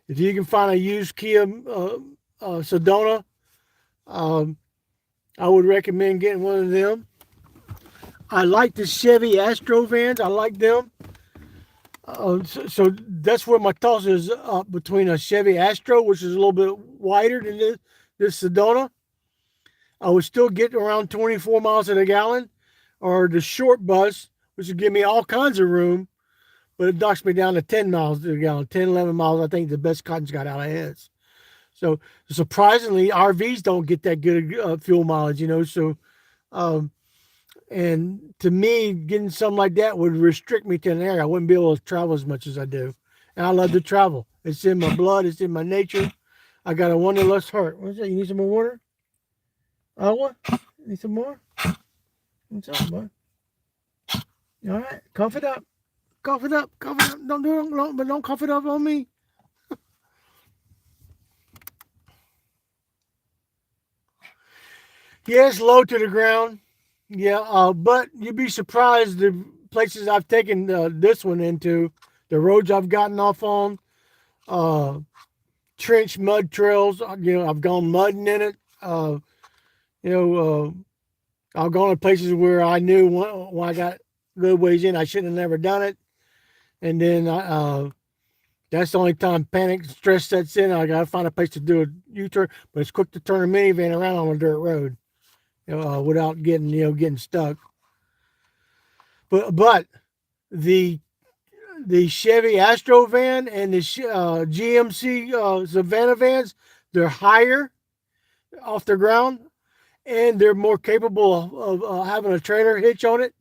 If you can find a used Kia Sedona, I would recommend getting one of them. I like the Chevy Astro vans. I like them. So that's where my toss is up between a Chevy Astro, which is a little bit wider than this Sedona. I would still get around 24 miles to the gallon, or the short bus, which would give me all kinds of room, but it knocks me down to 10 miles to the gallon. 10, 11 miles, I think the best cotton's got out of his. So surprisingly, RVs don't get that good fuel mileage, you know. So, and to me, getting something like that would restrict me to an area. I wouldn't be able to travel as much as I do. And I love to travel. It's in my blood. It's in my nature. I got a wanderlust heart. What's that? You need some more water? What? Need some more? What's up, bud? All right. Cough it up. Cough it up. Cough it up. Don't do it, but don't cough it up on me. Yeah, it's low to the ground. Yeah, but you'd be surprised the places I've taken this one into, the roads I've gotten off on, trench mud trails. You know, I've gone mudding in it. I've gone to places where I knew when I got good ways in, I shouldn't have never done it. And then that That's the only time panic and stress sets in. I gotta find a place to do a U-turn, but it's quick to turn a minivan around on a dirt road, without getting stuck. But the Chevy Astro van and the GMC Savannah vans, they're higher off the ground, and they're more capable of having a trailer hitch on it.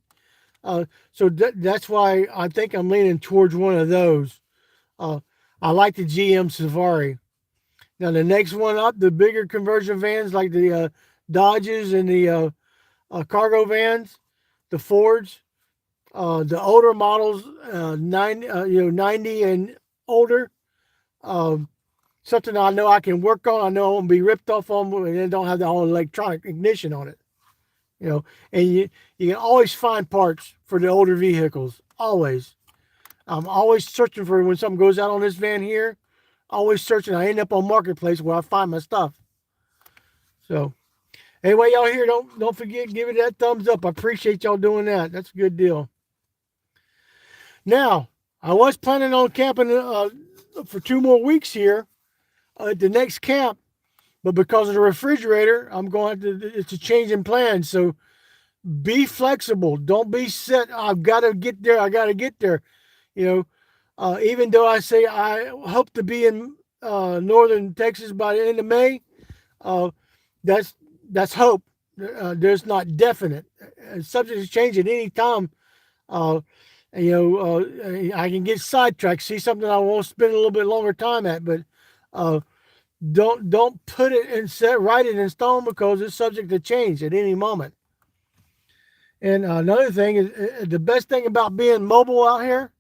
So that's why I think I'm leaning towards one of those. I like the GM Safari. Now the next one up, the bigger conversion vans like the Dodges and the cargo vans, the Fords, the older models, 90 and older. Something I know I can work on. I know I won't be ripped off on, and then don't have the whole electronic ignition on it. And you can always find parts for the older vehicles. Always. I'm always searching for when something goes out on this van here. Always searching. I end up on Marketplace where I find my stuff. So, anyway, y'all here, don't forget, give it that thumbs up. I appreciate y'all doing that. That's a good deal. Now, I was planning on camping for 2 more weeks here at the next camp, but because of the refrigerator, I'm going to, it's a change in plans. So be flexible. Don't be set. I've got to get there. I got to get there. Even though I say I hope to be in northern Texas by the end of May, that's hope. There's not definite. Subject to change at any time. I can get sidetracked, see something I won't spend a little bit longer time at, but don't put it and write it in stone, because it's subject to change at any moment. And another thing is, the best thing about being mobile out here.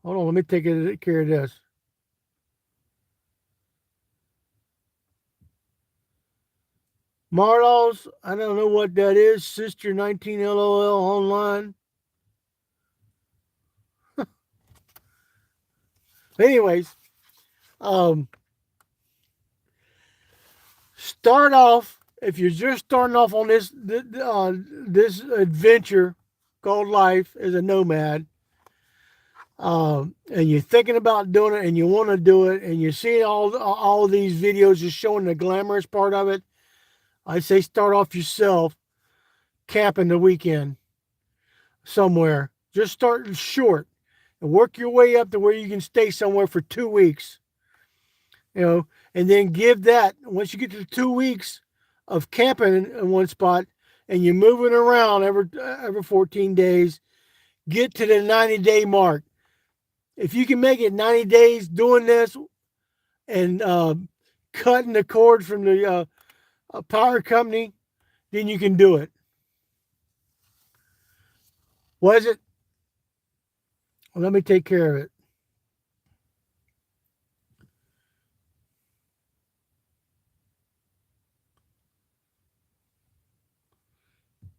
Hold on, let me take care of this. Marlaws, I don't know what that is. Sister 19 LOL online. Anyways, start off, if you're just starting off on this adventure called life as a nomad, and you're thinking about doing it and you want to do it, and you're seeing all of these videos just showing the glamorous part of it, I say start off yourself camping the weekend somewhere. Just start short and work your way up to where you can stay somewhere for 2 weeks. And then give that, once you get to 2 weeks of camping in one spot and you're moving around every 14 days, get to the 90-day mark. If you can make it 90 days doing this and cutting the cord from the power company, then you can do it. Was it? Well, let me take care of it.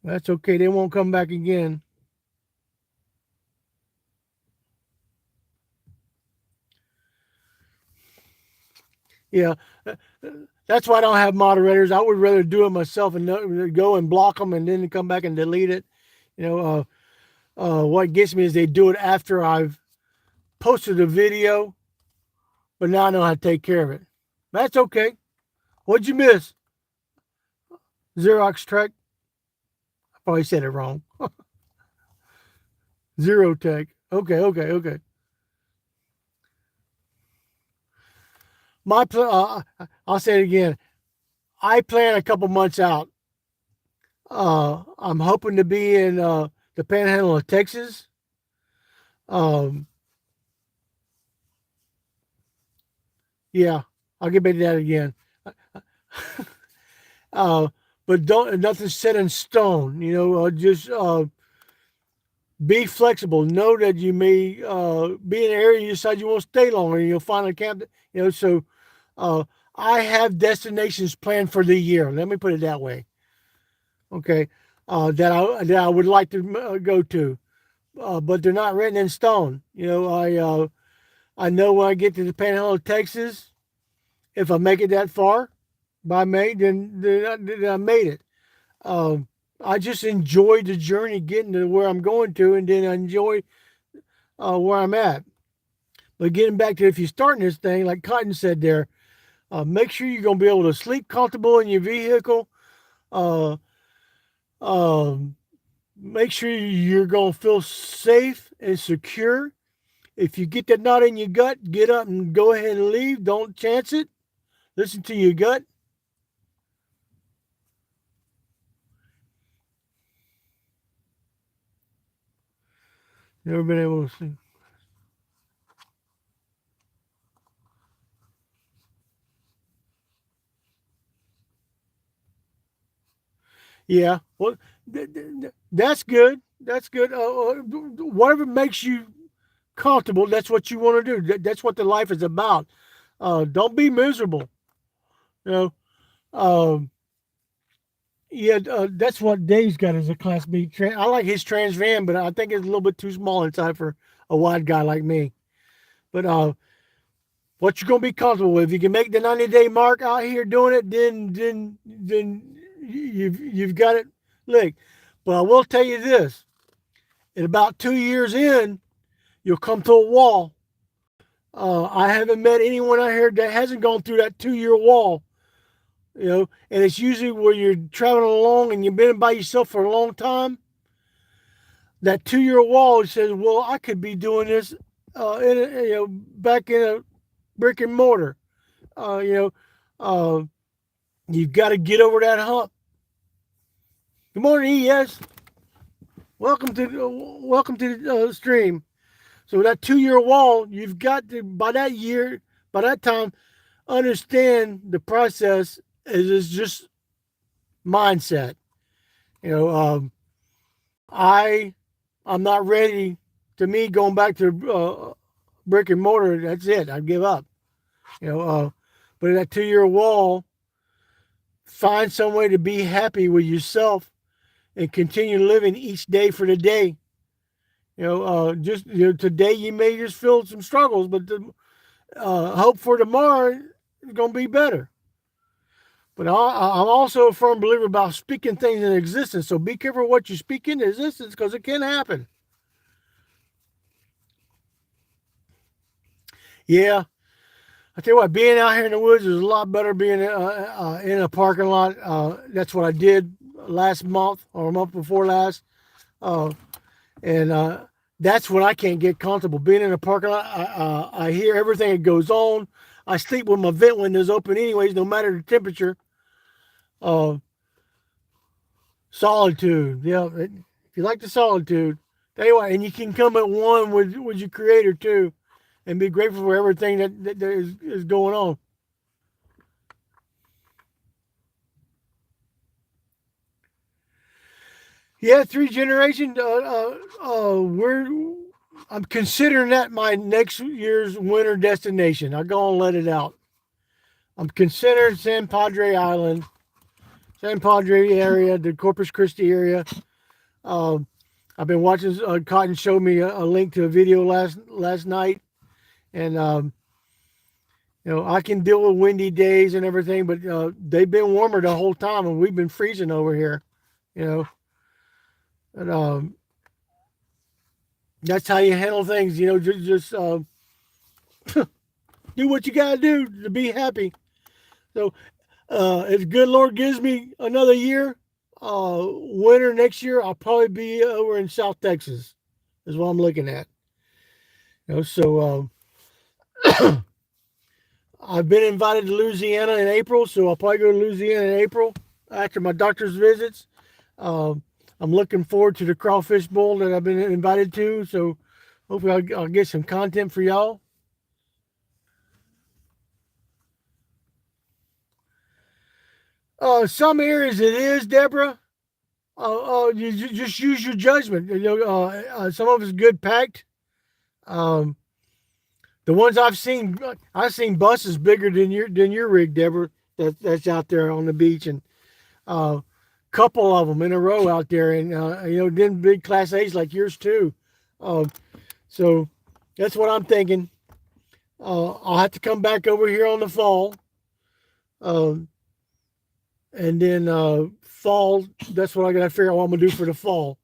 That's okay. They won't come back again. Yeah. That's why I don't have moderators. I would rather do it myself and go and block them and then come back and delete it. What gets me is they do it after I've posted a video, but now I know how to take care of it. That's okay. What'd you miss? Xerox Trek? I probably said it wrong. Zero Tech. Okay. I'll say it again. I plan a couple months out. I'm hoping to be in the Panhandle of Texas. Yeah, I'll get back to that again. But nothing's set in stone. Just be flexible. Know that you may be in an area you decide you won't stay longer, and you'll find a camp. So I have destinations planned for the year. Let me put it that way. Okay, that I would like to go to, but they're not written in stone. I know when I get to the Panhandle of Texas, if I make it that far by May, then I made it. I just enjoy the journey getting to where I'm going to, and then I enjoy where I'm at. But getting back to if you're starting this thing, like Cotton said there, make sure you're going to be able to sleep comfortable in your vehicle. Uh, um, Make sure you're going to feel safe and secure. If you get that knot in your gut, get up and go ahead and leave. Don't chance it. Listen to your gut. Never been able to see. Yeah, well, that's good. That's good. Whatever makes you comfortable, that's what you want to do. That's what the life is about. Don't be miserable. You know. Um, yeah, that's what Dave's got as a Class B. I like his Trans Van, but I think it's a little bit too small inside for a wide guy like me. But what you're gonna be comfortable with? If you can make the 90-day mark out here doing it, then you've got it licked. But I will tell you this: in about 2 years in, you'll come to a wall. I haven't met anyone out here that hasn't gone through that 2 year wall. You know, and it's usually where you're traveling along and you've been by yourself for a long time. That 2 year wall says, "Well, I could be doing this back in a brick and mortar." Uh, you know, uh, you've got to get over that hump. Good morning, ES. Welcome to the stream. So that 2 year wall, you've got to by that time, understand the process is just mindset. You know, I'm not ready. To me, going back to brick and mortar, that's it. I give up. You know, but in that 2 year wall, find some way to be happy with yourself and continue living each day for the day. You know, today you may just feel some struggles, but hope for tomorrow is going to be better. But I'm also a firm believer about speaking things in existence. So be careful what you speak into existence because it can happen. Yeah. I tell you what, being out here in the woods is a lot better than being in a parking lot. That's what I did last month or a month before last. And that's when I can't get comfortable. Being in a parking lot, I hear everything that goes on. I sleep with my vent windows open anyways, no matter the temperature. Solitude. Yeah, if you like the solitude, tell you what, and you can come at one with your creator too, and be grateful for everything that is going on. Yeah, 3 generations. I'm considering that my next year's winter destination. I'll go and let it out. I'm considering San Padre Island, San Padre area, the Corpus Christi area. I've been watching. Cotton showed me a link to a video last night, and I can deal with windy days and everything, but they've been warmer the whole time, and we've been freezing over here. You know, and that's how you handle things. You know, just do what you gotta do to be happy. So, if good Lord gives me another year, winter next year, I'll probably be over in South Texas, is what I'm looking at. So I've been invited to Louisiana in April, so I'll probably go to Louisiana in April after my doctor's visits. I'm looking forward to the crawfish bowl that I've been invited to, so hopefully I'll get some content for y'all. Some areas it is, Deborah. You just use your judgment. Some of it's good packed. Um, the ones I've seen buses bigger than your rig, Deborah. That's out there on the beach, and couple of them in a row out there, and then big Class A's like yours too. So that's what I'm thinking. I'll have to come back over here on the fall. And then fall, that's what I got to figure out what I'm going to do for the fall.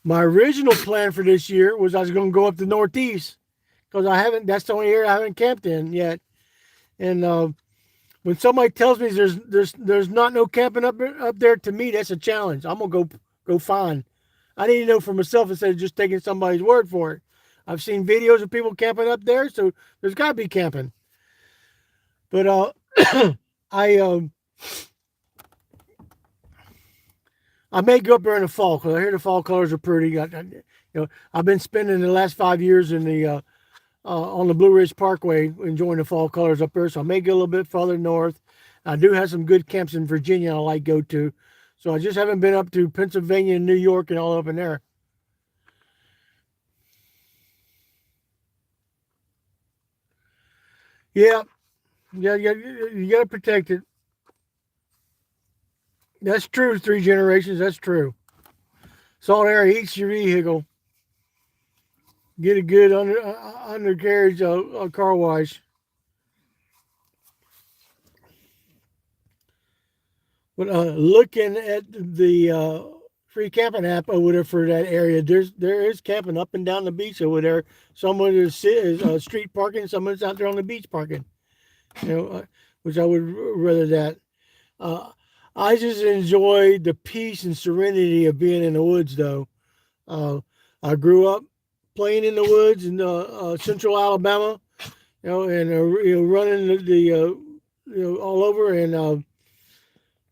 My original plan for this year was I was going to go up the Northeast because I haven't. That's the only area I haven't camped in yet. And when somebody tells me there's not no camping up there, to me that's a challenge. I'm gonna go find. I need to know for myself instead of just taking somebody's word for it. I've seen videos of people camping up there, so there's got to be camping. But I I may go up there in the fall because I hear the fall colors are pretty. I've been spending the last 5 years in the on the Blue Ridge Parkway enjoying the fall colors up there. So I may go a little bit farther north. I do have some good camps in Virginia I like to go to. So I just haven't been up to Pennsylvania and New York and all up in there. Yeah, yeah, you got to protect it. That's true. 3 generations. That's true. Salt air eats your vehicle. Get a good undercarriage car wash. But looking at the free camping app over there for that area, there is camping up and down the beach over there. Someone is street parking, someone's out there on the beach parking. Which I would rather that. Uh, I just enjoy the peace and serenity of being in the woods, though. Uh, I grew up playing in the woods in central Alabama, and running all over, and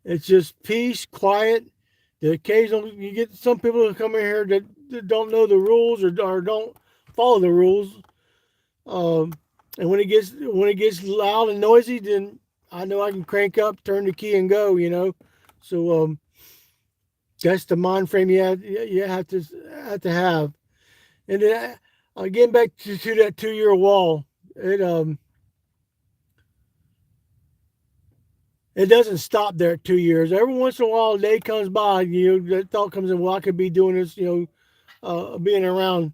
it's just peace, quiet. The occasional you get some people who come in here that don't know the rules or don't follow the rules. And when it gets loud and noisy, then I know I can crank up, turn the key, and go. So that's the mind frame you have to have. And then getting back to that 2-year wall, it doesn't stop there at 2 years. Every once in a while, a day comes by, that thought comes in, well, I could be doing this, being around.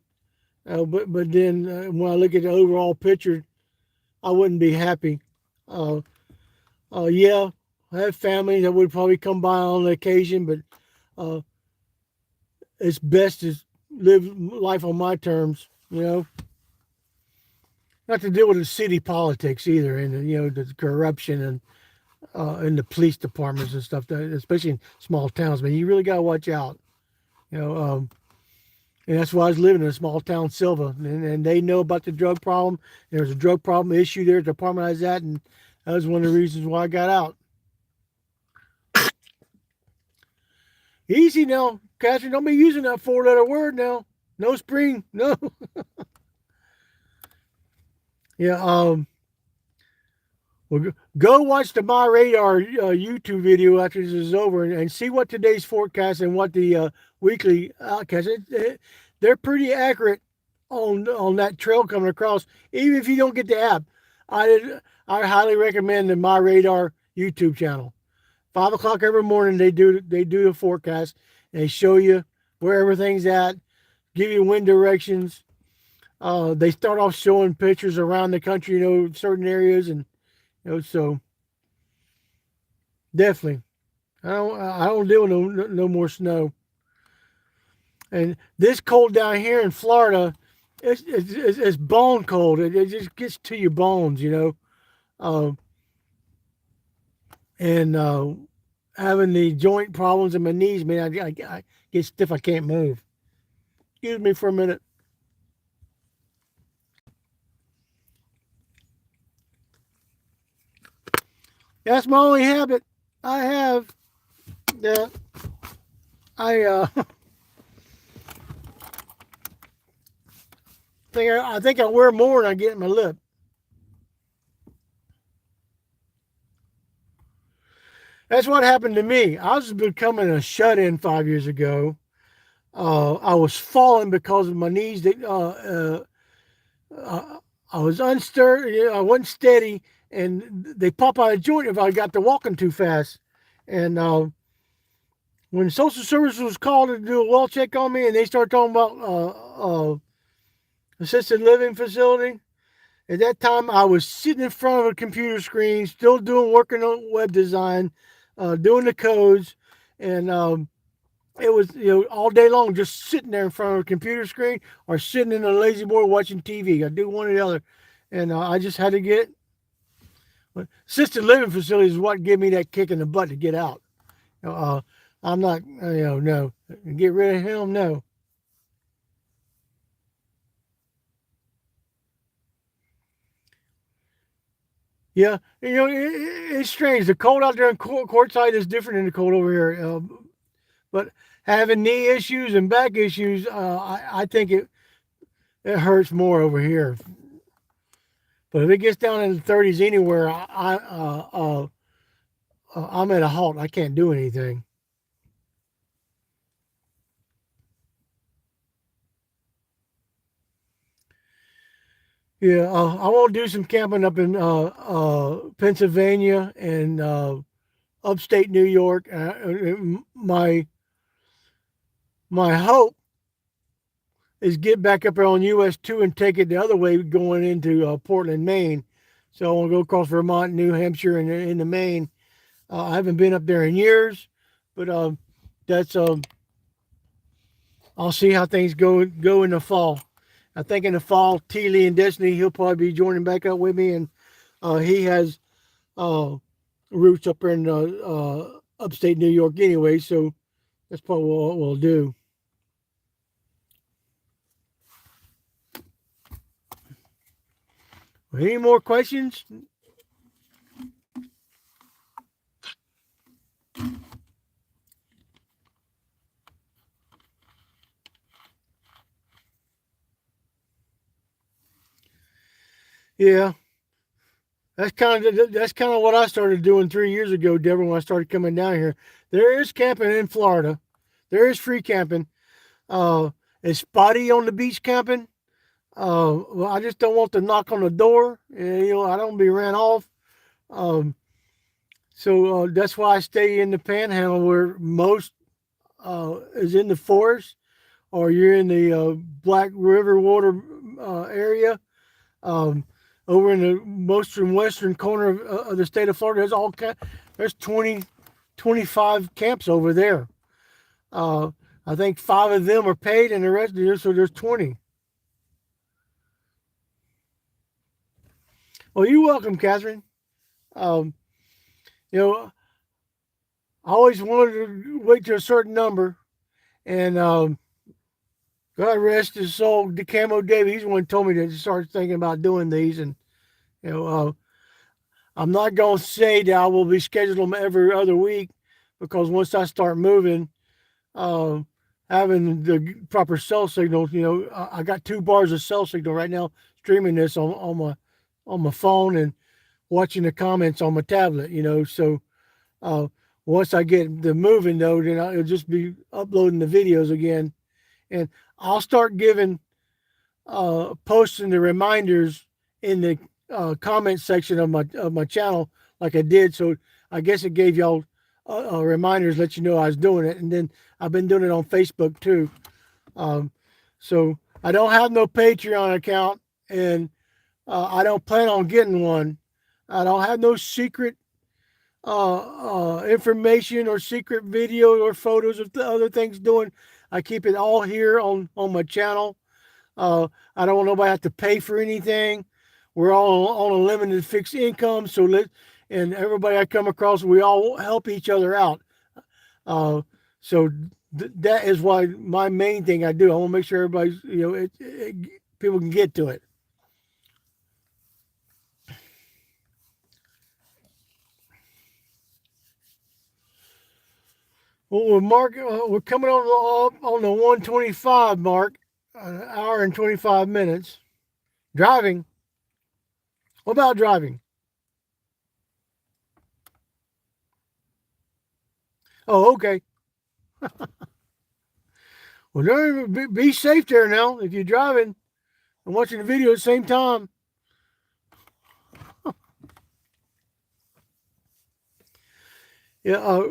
But then when I look at the overall picture, I wouldn't be happy. Yeah, I have family that would probably come by on occasion, but it's best to live life on my terms, Not to deal with the city politics either, and the corruption and the police departments and stuff, especially in small towns. Man, you really got to watch out, and that's why I was living in a small town, Silva, and they know about the drug problem. There was a drug problem issue there at the apartment I was at, and that was one of the reasons why I got out. Easy now, Catherine. Don't be using that 4-letter word now. No spring, no. Yeah. Well, go watch the My Radar YouTube video after this is over and see what today's forecast and what the weekly outcast. They're pretty accurate on that trail coming across. Even if you don't get the app, I highly recommend the My Radar YouTube channel. 5 o'clock every morning they do the forecast. And they show you where everything's at, give you wind directions. They start off showing pictures around the country, certain areas, and so definitely, I don't deal with no more snow. And this cold down here in Florida, it's bone cold. It just gets to your bones, and having the joint problems in my knees, man, I get stiff. I can't move. Excuse me for a minute. That's my only habit I have. Yeah, I think I wear more than I get in my lip. That's what happened to me. I was becoming a shut-in 5 years ago. I was falling because of my knees. I was unsturdy. I wasn't steady, and they pop out of joint if I got to walking too fast. And when social services was called to do a well check on me, and they started talking about assisted living facility, at that time I was sitting in front of a computer screen, still working on web design, doing the codes, and it was, all day long just sitting there in front of a computer screen or sitting in a lazy boy watching TV. I do one or the other, and I just had to get assisted living facilities is what gave me that kick in the butt to get out. I'm not, no, get rid of him, no. Yeah, it's strange. The cold out there in courtside is different than the cold over here. But having knee issues and back issues, I think it hurts more over here. But if it gets down in the 30s anywhere, I'm at a halt. I can't do anything. Yeah, I want to do some camping up in Pennsylvania and upstate New York. My hope is get back up there on US 2 and take it the other way going into Portland, Maine. So I want to go across Vermont, New Hampshire, and into Maine. I haven't been up there in years, but that's I'll see how things go in the fall. I think in the fall, T. Lee and Destiny, he'll probably be joining back up with me, and he has uh, roots up in upstate New York anyway, so that's probably what we'll do. Any more questions? Yeah, that's kind of what I started doing 3 years ago, Deborah. When I started coming down here, there is camping in Florida. There is free camping. Uh, it's spotty on the beach camping. Well, I just don't want to knock on the door. And, I don't be ran off. Um, so that's why I stay in the Panhandle, where most is in the forest, or you're in the Black River water area. Um, Over in the most and western corner of the state of Florida, there's 20, 25 camps over there. Uh, I think 5 of them are paid, and the rest of so there's 20. Well, you're welcome, Catherine. Um, you know, I always wanted to wait to a certain number, and God rest his soul, DeCamo David. He's the one who told me to start thinking about doing these, and you know, I'm not going to say that I will be scheduling them every other week, because once I start moving, uh, having the proper cell signal, I got 2 bars of cell signal right now, streaming this on my phone and watching the comments on my tablet. So uh, once I get the moving though, then I'll just be uploading the videos again, and I'll start giving posting the reminders in the comment section of my channel, like I did. So I guess it gave y'all reminders, let you know I was doing it, and then I've been doing it on Facebook too. So I don't have no Patreon account, and I don't plan on getting one. I don't have no secret information or secret video or photos of the other things doing. I keep it all here on my channel. I don't want nobody have to pay for anything. We're all on a limited fixed income, and everybody I come across, we all help each other out. So that is why my main thing I do. I want to make sure everybody's, people can get to it. Well, we're coming on the 125 mark, an hour and 25 minutes. Driving. What about driving? Oh, okay. Well, be safe there now if you're driving and watching the video at the same time. Yeah.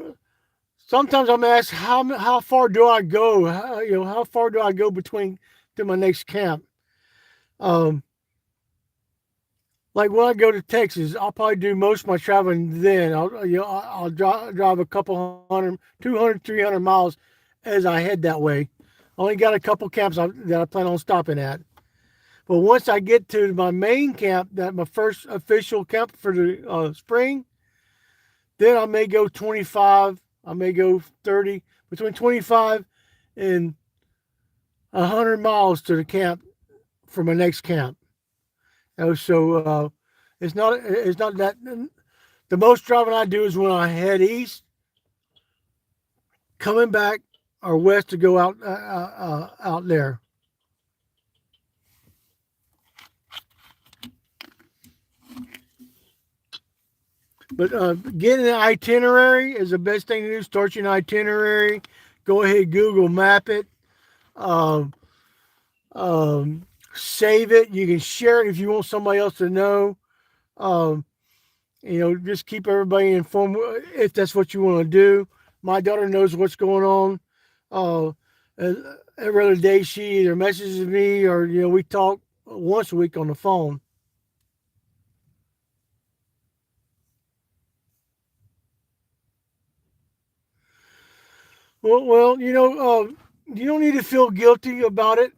Sometimes I'm asked how far do I go? How far do I go to my next camp? Um, like when I go to Texas, I'll probably do most of my traveling then. I'll drive a couple hundred, 200, 300 miles as I head that way. I only got a couple camps that I plan on stopping at. But once I get to my main camp, that my first official camp for the spring, then I may go 25. I may go 30, between 25 and 100 miles to the camp for my next camp. So it's not that. The most driving I do is when I head east, coming back or west to go out there. But getting an itinerary is the best thing to do. Start your itinerary. Go ahead, Google Map it. Um, Save it. You can share it if you want somebody else to know. Um, just keep everybody informed if that's what you want to do. My daughter knows what's going on. Uh, every other day, she either messages me or we talk once a week on the phone. Well, you don't need to feel guilty about it.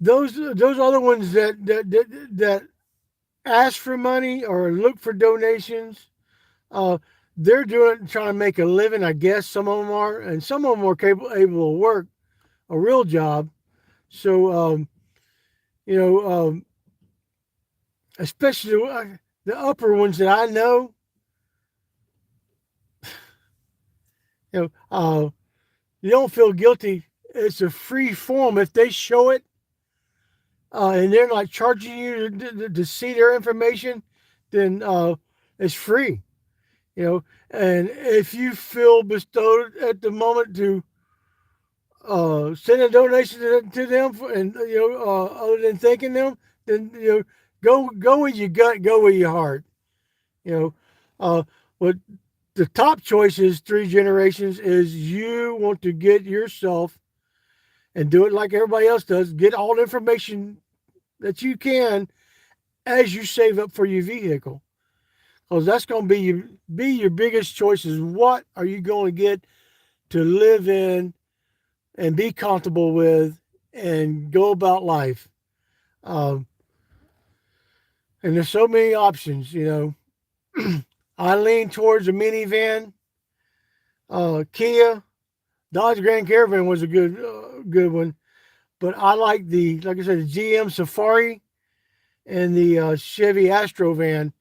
Those other ones that ask for money or look for donations, uh, they're trying to make a living. I guess some of them are, and some of them are able to work a real job. So you know, especially the upper ones that I know, you don't feel guilty. It's a free form. If they show it and they're not charging you to see their information, then it's free. And if you feel bestowed at the moment to send a donation to them, and other than thanking them, then go with your gut, go with your heart. What the top choice is, three generations, is you want to get yourself and do it like everybody else does. Get all the information that you can as you save up for your vehicle, because that's going to be your biggest choice. Is what are you going to get to live in and be comfortable with and go about life. Um, and there's so many options. I lean towards a minivan. Kia, Dodge Grand Caravan was a good one, but I like like I said, the GM Safari and the Chevy Astro van,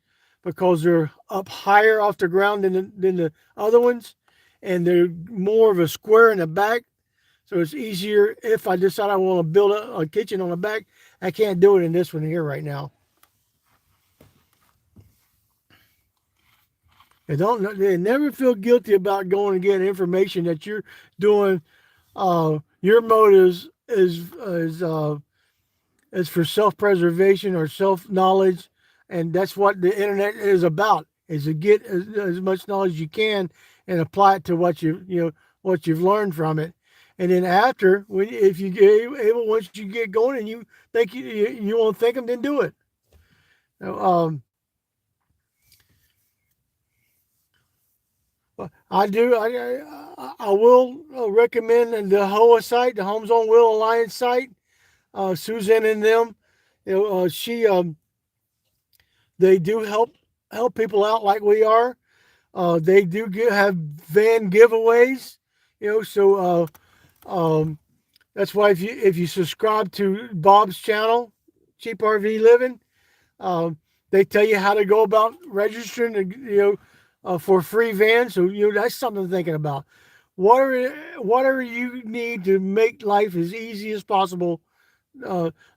because they're up higher off the ground than the other ones, and they're more of a square in the back, so it's easier if I decide I want to build a kitchen on the back. I can't do it in this one here right now. They never feel guilty about going and getting information that you're doing. Your motives is for self-preservation or self-knowledge, and that's what the internet is about: is to get as much knowledge as you can and apply it to what what you've learned from it. And then after, if you get able, once you get going and you think you want to thank them, then do it. I do. I will recommend the HOA site, the Homes on Wheel Alliance site. Suzanne and them, they do help people out like we are. They do have van giveaways. So that's why if you subscribe to Bob's channel, Cheap RV Living, they tell you how to go about registering. For free vans. So that's something to thinking about. Whatever you need to make life as easy as possible,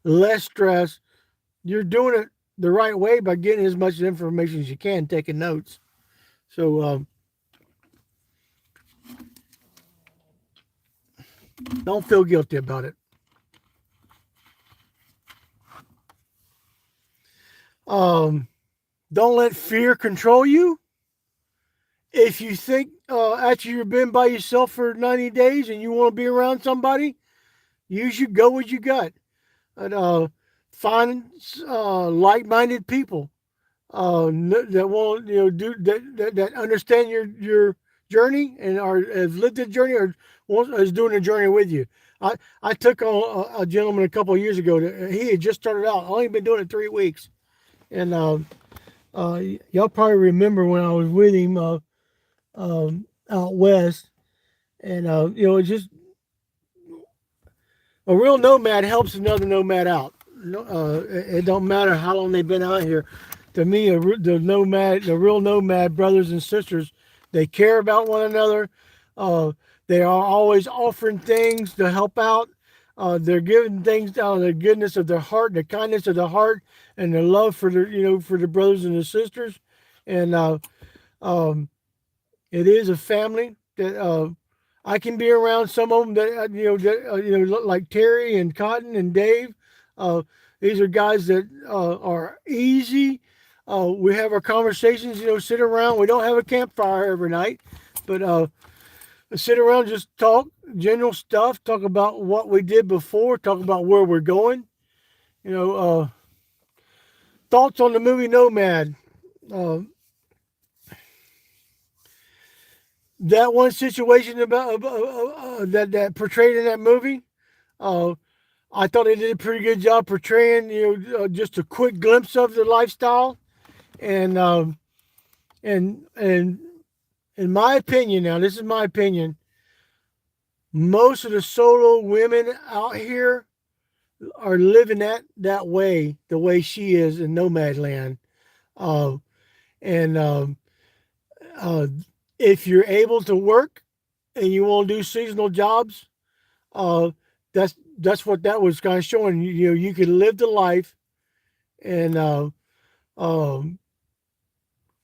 less stress. You're doing it the right way by getting as much information as you can, taking notes. So don't feel guilty about it. Don't let fear control you. If you think after you've been by yourself for 90 days and you want to be around somebody, you should go with your gut. And find like-minded people that want do that understand your journey and have lived the journey or is doing the journey with you. I took on a gentleman a couple of years ago. He had just started out. Only been doing it 3 weeks, and y'all probably remember when I was with him out west, and it's just a real nomad helps another nomad out. No, it don't matter how long they've been out here. To me, the real nomad brothers and sisters, they care about one another. Uh, they are always offering things to help out. They're giving things out of the goodness of their heart, the kindness of their heart, and their love for the brothers and the sisters. And um, it is a family that I can be around. Some of them that like Terry and Cotton and Dave. Uh, these are guys that are easy. We have our conversations. Sit around. We don't have a campfire every night, but sit around, just talk general stuff. Talk about what we did before. Talk about where we're going. Thoughts on the movie Nomad. Uh, that one situation about that portrayed in that movie. Uh, I thought they did a pretty good job portraying, just a quick glimpse of the lifestyle, and and in my opinion, now this is my opinion, most of the solo women out here are living that way, the way she is in Nomadland, uh, and uh, if you're able to work and you want to do seasonal jobs, uh, that's what that was kind of showing. You can live the life and um,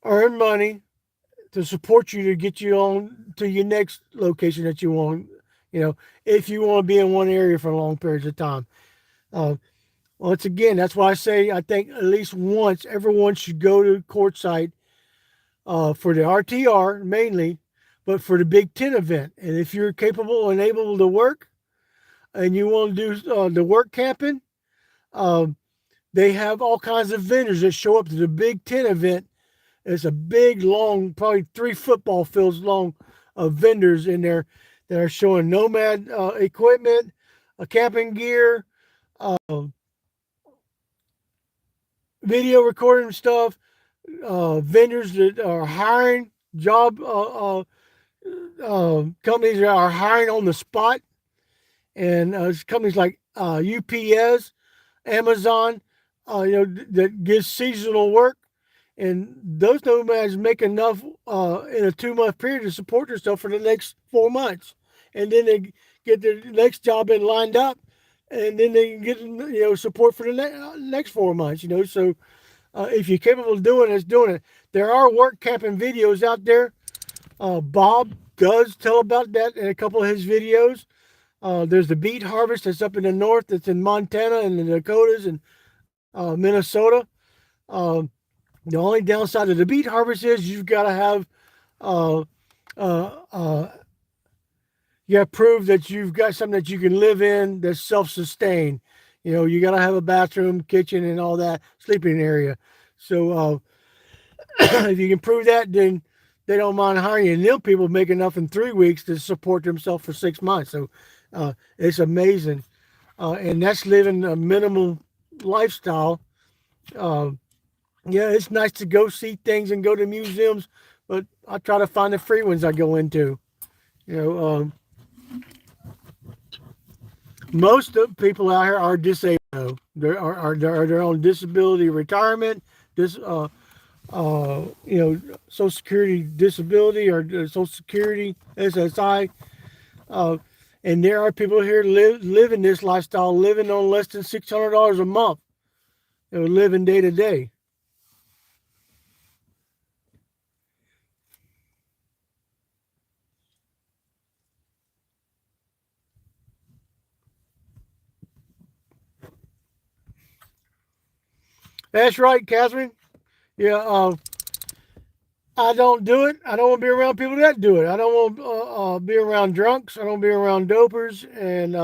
earn money to support you to get you on to your next location that you want. If you want to be in one area for long periods of time. Uh, Once again, that's why I say I think at least once everyone should go to quartzsite for the RTR mainly, but for the Big Ten event. And if you're capable and able to work, and you want to do the work camping, um, they have all kinds of vendors that show up to the Big Ten event. It's a big, long, probably 3 football fields long of vendors in there that are showing nomad equipment, camping gear, uh, video recording stuff, vendors that are hiring job companies that are hiring on the spot, and companies like UPS, Amazon, that gives seasonal work, and those nomads make enough in a 2-month period to support themselves for the next 4 months, and then they get their next job in lined up, and then they can get support for the next 4 months. So if you're capable of doing it, doing it. There are work camping videos out there. Bob does tell about that in a couple of his videos. There's the beet harvest that's up in the north, that's in Montana and the Dakotas and Minnesota. Um, the only downside of the beet harvest is you've got to have uh, uh, uh, you got to prove that you've got something that you can live in that's self-sustained. You got to have a bathroom, kitchen, and all that, sleeping area. So if you can prove that, then they don't mind hiring you. And them people make enough in 3 weeks to support themselves for 6 months. So it's amazing. And that's living a minimal lifestyle. Uh, yeah, it's nice to go see things and go to museums, but I try to find the free ones I go into. Most of the people out here are disabled. They're on disability retirement, Social Security disability or Social Security SSI. And there are people here living this lifestyle, living on less than $600 a month. Living day to day. That's right, Catherine. Yeah, I don't do it. I don't want to be around people that do it. I don't want to be around drunks. I don't want to be around dopers. And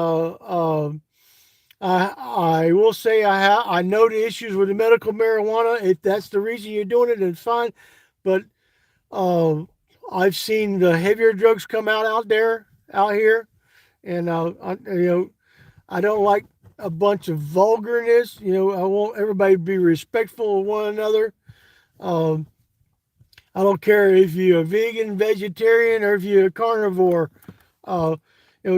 I will say I know the issues with the medical marijuana. If that's the reason you're doing it, it's fine. But I've seen the heavier drugs come out here, and I don't like a bunch of vulgarness. I want everybody to be respectful of one another. Um, I don't care if you're a vegan, vegetarian, or if you're a carnivore. Uh,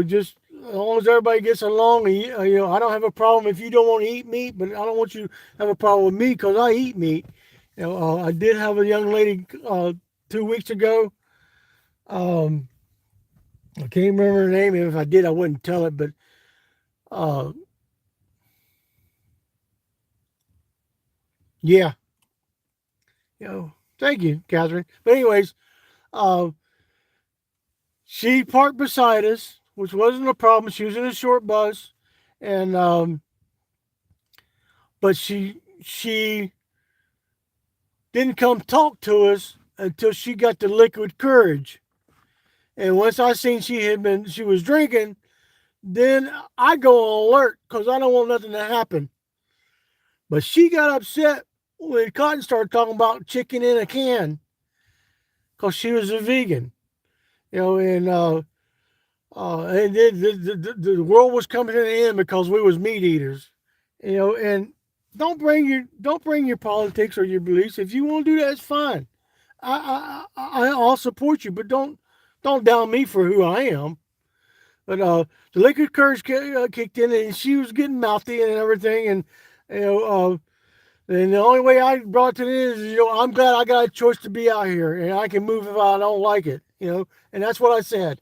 just as long as everybody gets along, and I don't have a problem if you don't want to eat meat, but I don't want you to have a problem with me because I eat meat. I did have a young lady 2 weeks ago. Um, I can't remember her name. If I did, I wouldn't tell it. But uh, yeah, thank you, Catherine. But anyways, uh, she parked beside us, which wasn't a problem. She was in a short bus, and but she didn't come talk to us until she got the liquid courage. And once I seen she was drinking, then I go on alert because I don't want nothing to happen. But she got upset when Cotton started talking about chicken in a can because she was a vegan, and then the world was coming to an end because we was meat eaters, and don't bring your politics or your beliefs. If you want to do that, it's fine. I'll support you, but don't down me for who I am. But the liquid courage kicked in, and she was getting mouthy and everything, and you know, and the only way I brought it to this is, I'm glad I got a choice to be out here, and I can move if I don't like it, and that's what I said.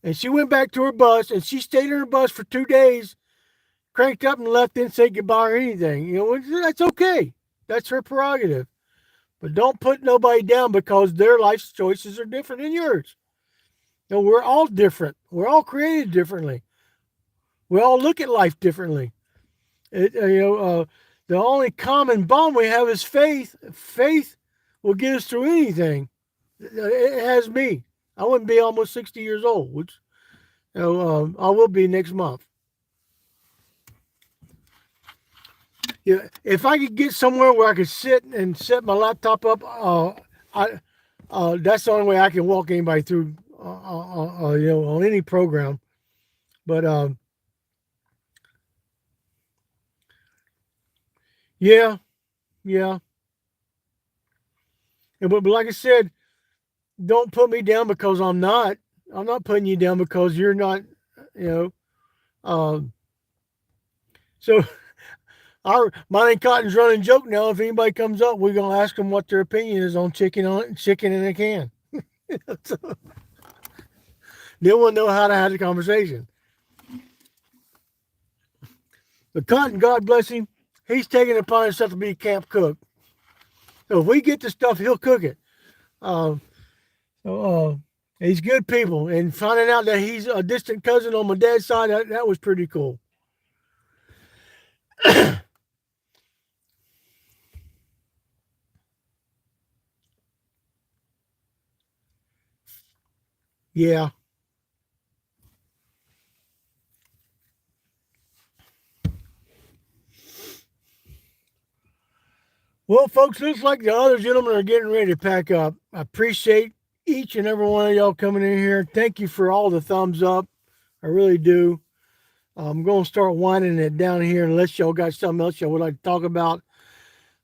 And she went back to her bus, and she stayed in her bus for 2 days, cranked up and left, didn't say goodbye or anything. That's okay. That's her prerogative. But don't put nobody down because their life choices are different than yours. We're all different. We're all created differently. We all look at life differently. The only common bond we have is faith. Faith will get us through anything. It has me. I wouldn't be almost 60 years old, which I will be next month. If I could get somewhere where I could sit and set my laptop up, that's the only way I can walk anybody through, on any program. But yeah, yeah. But like I said, don't put me down because I'm not. I'm not putting you down because you're not. You know. Um, so our Monty Cotton's running joke now. If anybody comes up, we're gonna ask them what their opinion is on chicken in a can. So, they won't know how to have the conversation. But Cotton, God bless him, he's taking it upon himself to be camp cook. So if we get the stuff, he'll cook it. Um, so he's good people, and finding out that he's a distant cousin on my dad's side, that was pretty cool. Yeah. Well, folks, looks like the other gentlemen are getting ready to pack up. I appreciate each and every one of y'all coming in here. Thank you for all the thumbs up. I really do. I'm going to start winding it down here unless y'all got something else y'all would like to talk about.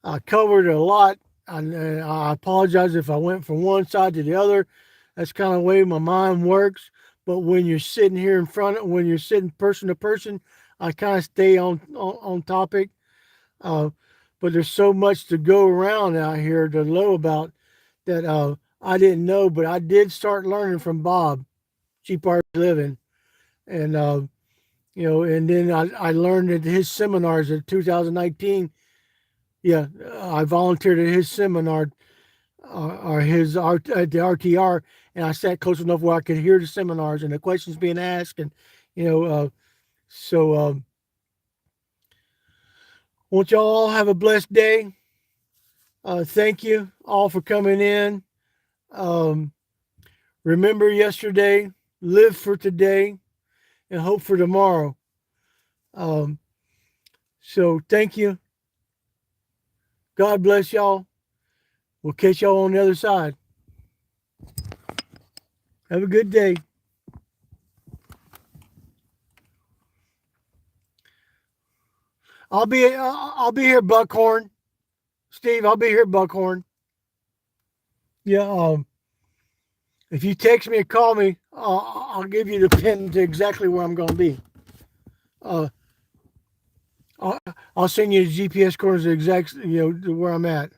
I covered a lot. I apologize if I went from one side to the other. That's kind of the way my mind works. But when you're sitting here when you're sitting person to person, I kind of stay on topic. But there's so much to go around out here to know about that I didn't know. But I did start learning from Bob, Cheap Art Living. And, and then I learned at his seminars in 2019. Yeah, I volunteered at his seminar or his art at the RTR, and I sat close enough where I could hear the seminars and the questions being asked, and so want y'all all have a blessed day. Thank you all for coming in. Remember yesterday, live for today, and hope for tomorrow. So thank you. God bless y'all. We'll catch y'all on the other side. Have a good day. I'll be here, Buckhorn. Steve, I'll be here, Buckhorn. Yeah. If you text me or call me, I'll give you the pin to exactly where I'm going to be. I'll send you the GPS coordinates, exact, to where I'm at.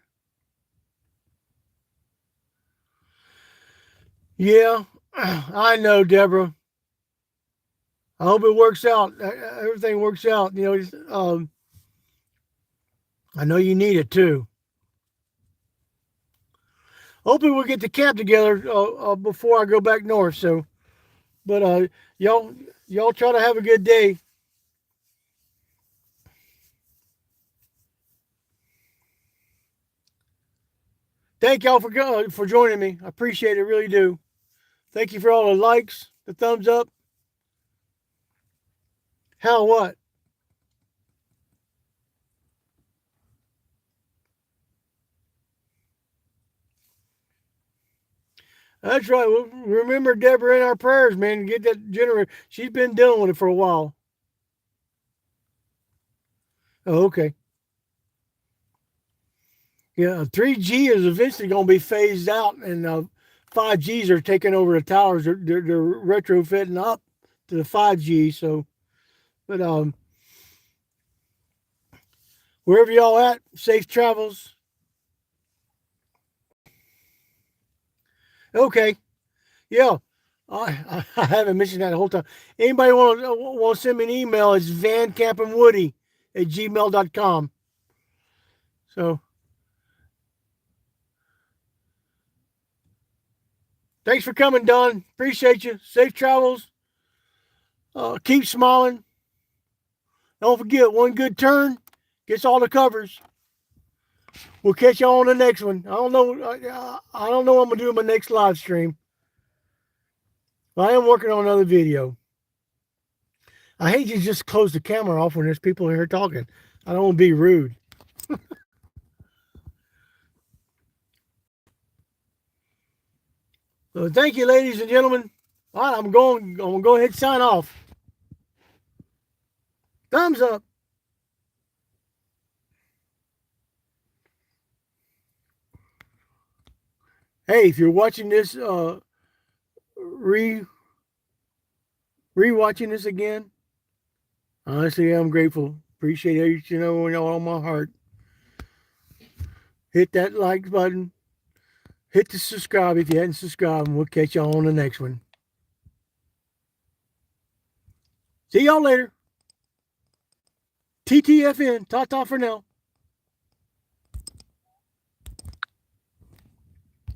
Yeah, I know, Deborah. I hope it works out. Everything works out. I know you need it too. Hopefully we'll get the camp together before I go back north. So, but y'all try to have a good day. Thank y'all for joining me. I appreciate it, really do. Thank you for all the likes, the thumbs up. Hell, what? That's right. We'll remember Deborah in our prayers, man. Get that generator. She's been dealing with it for a while. Oh, okay. Yeah, 3G is eventually going to be phased out, and 5Gs are taking over the towers. They're retrofitting up to the 5G. So, but wherever y'all at, safe travels. Okay. Yeah. I haven't mentioned that the whole time. Anybody want to send me an email? It's VanCampinWoody@gmail.com. So thanks for coming, Don. Appreciate you. Safe travels. Keep smiling. Don't forget, one good turn gets all the covers. We'll catch y'all on the next one. I don't know. I don't know what I'm gonna do in my next live stream. But I am working on another video. I hate to just close the camera off when there's people here talking. I don't want to be rude. So thank you, ladies and gentlemen. All right, I'm going to go ahead and sign off. Thumbs up. Hey, if you're watching this, rewatching this again, honestly, I'm grateful. Appreciate it, all my heart. Hit that like button. Hit the subscribe if you hadn't subscribed, and we'll catch y'all on the next one. See y'all later. TTFN. Ta-ta for now.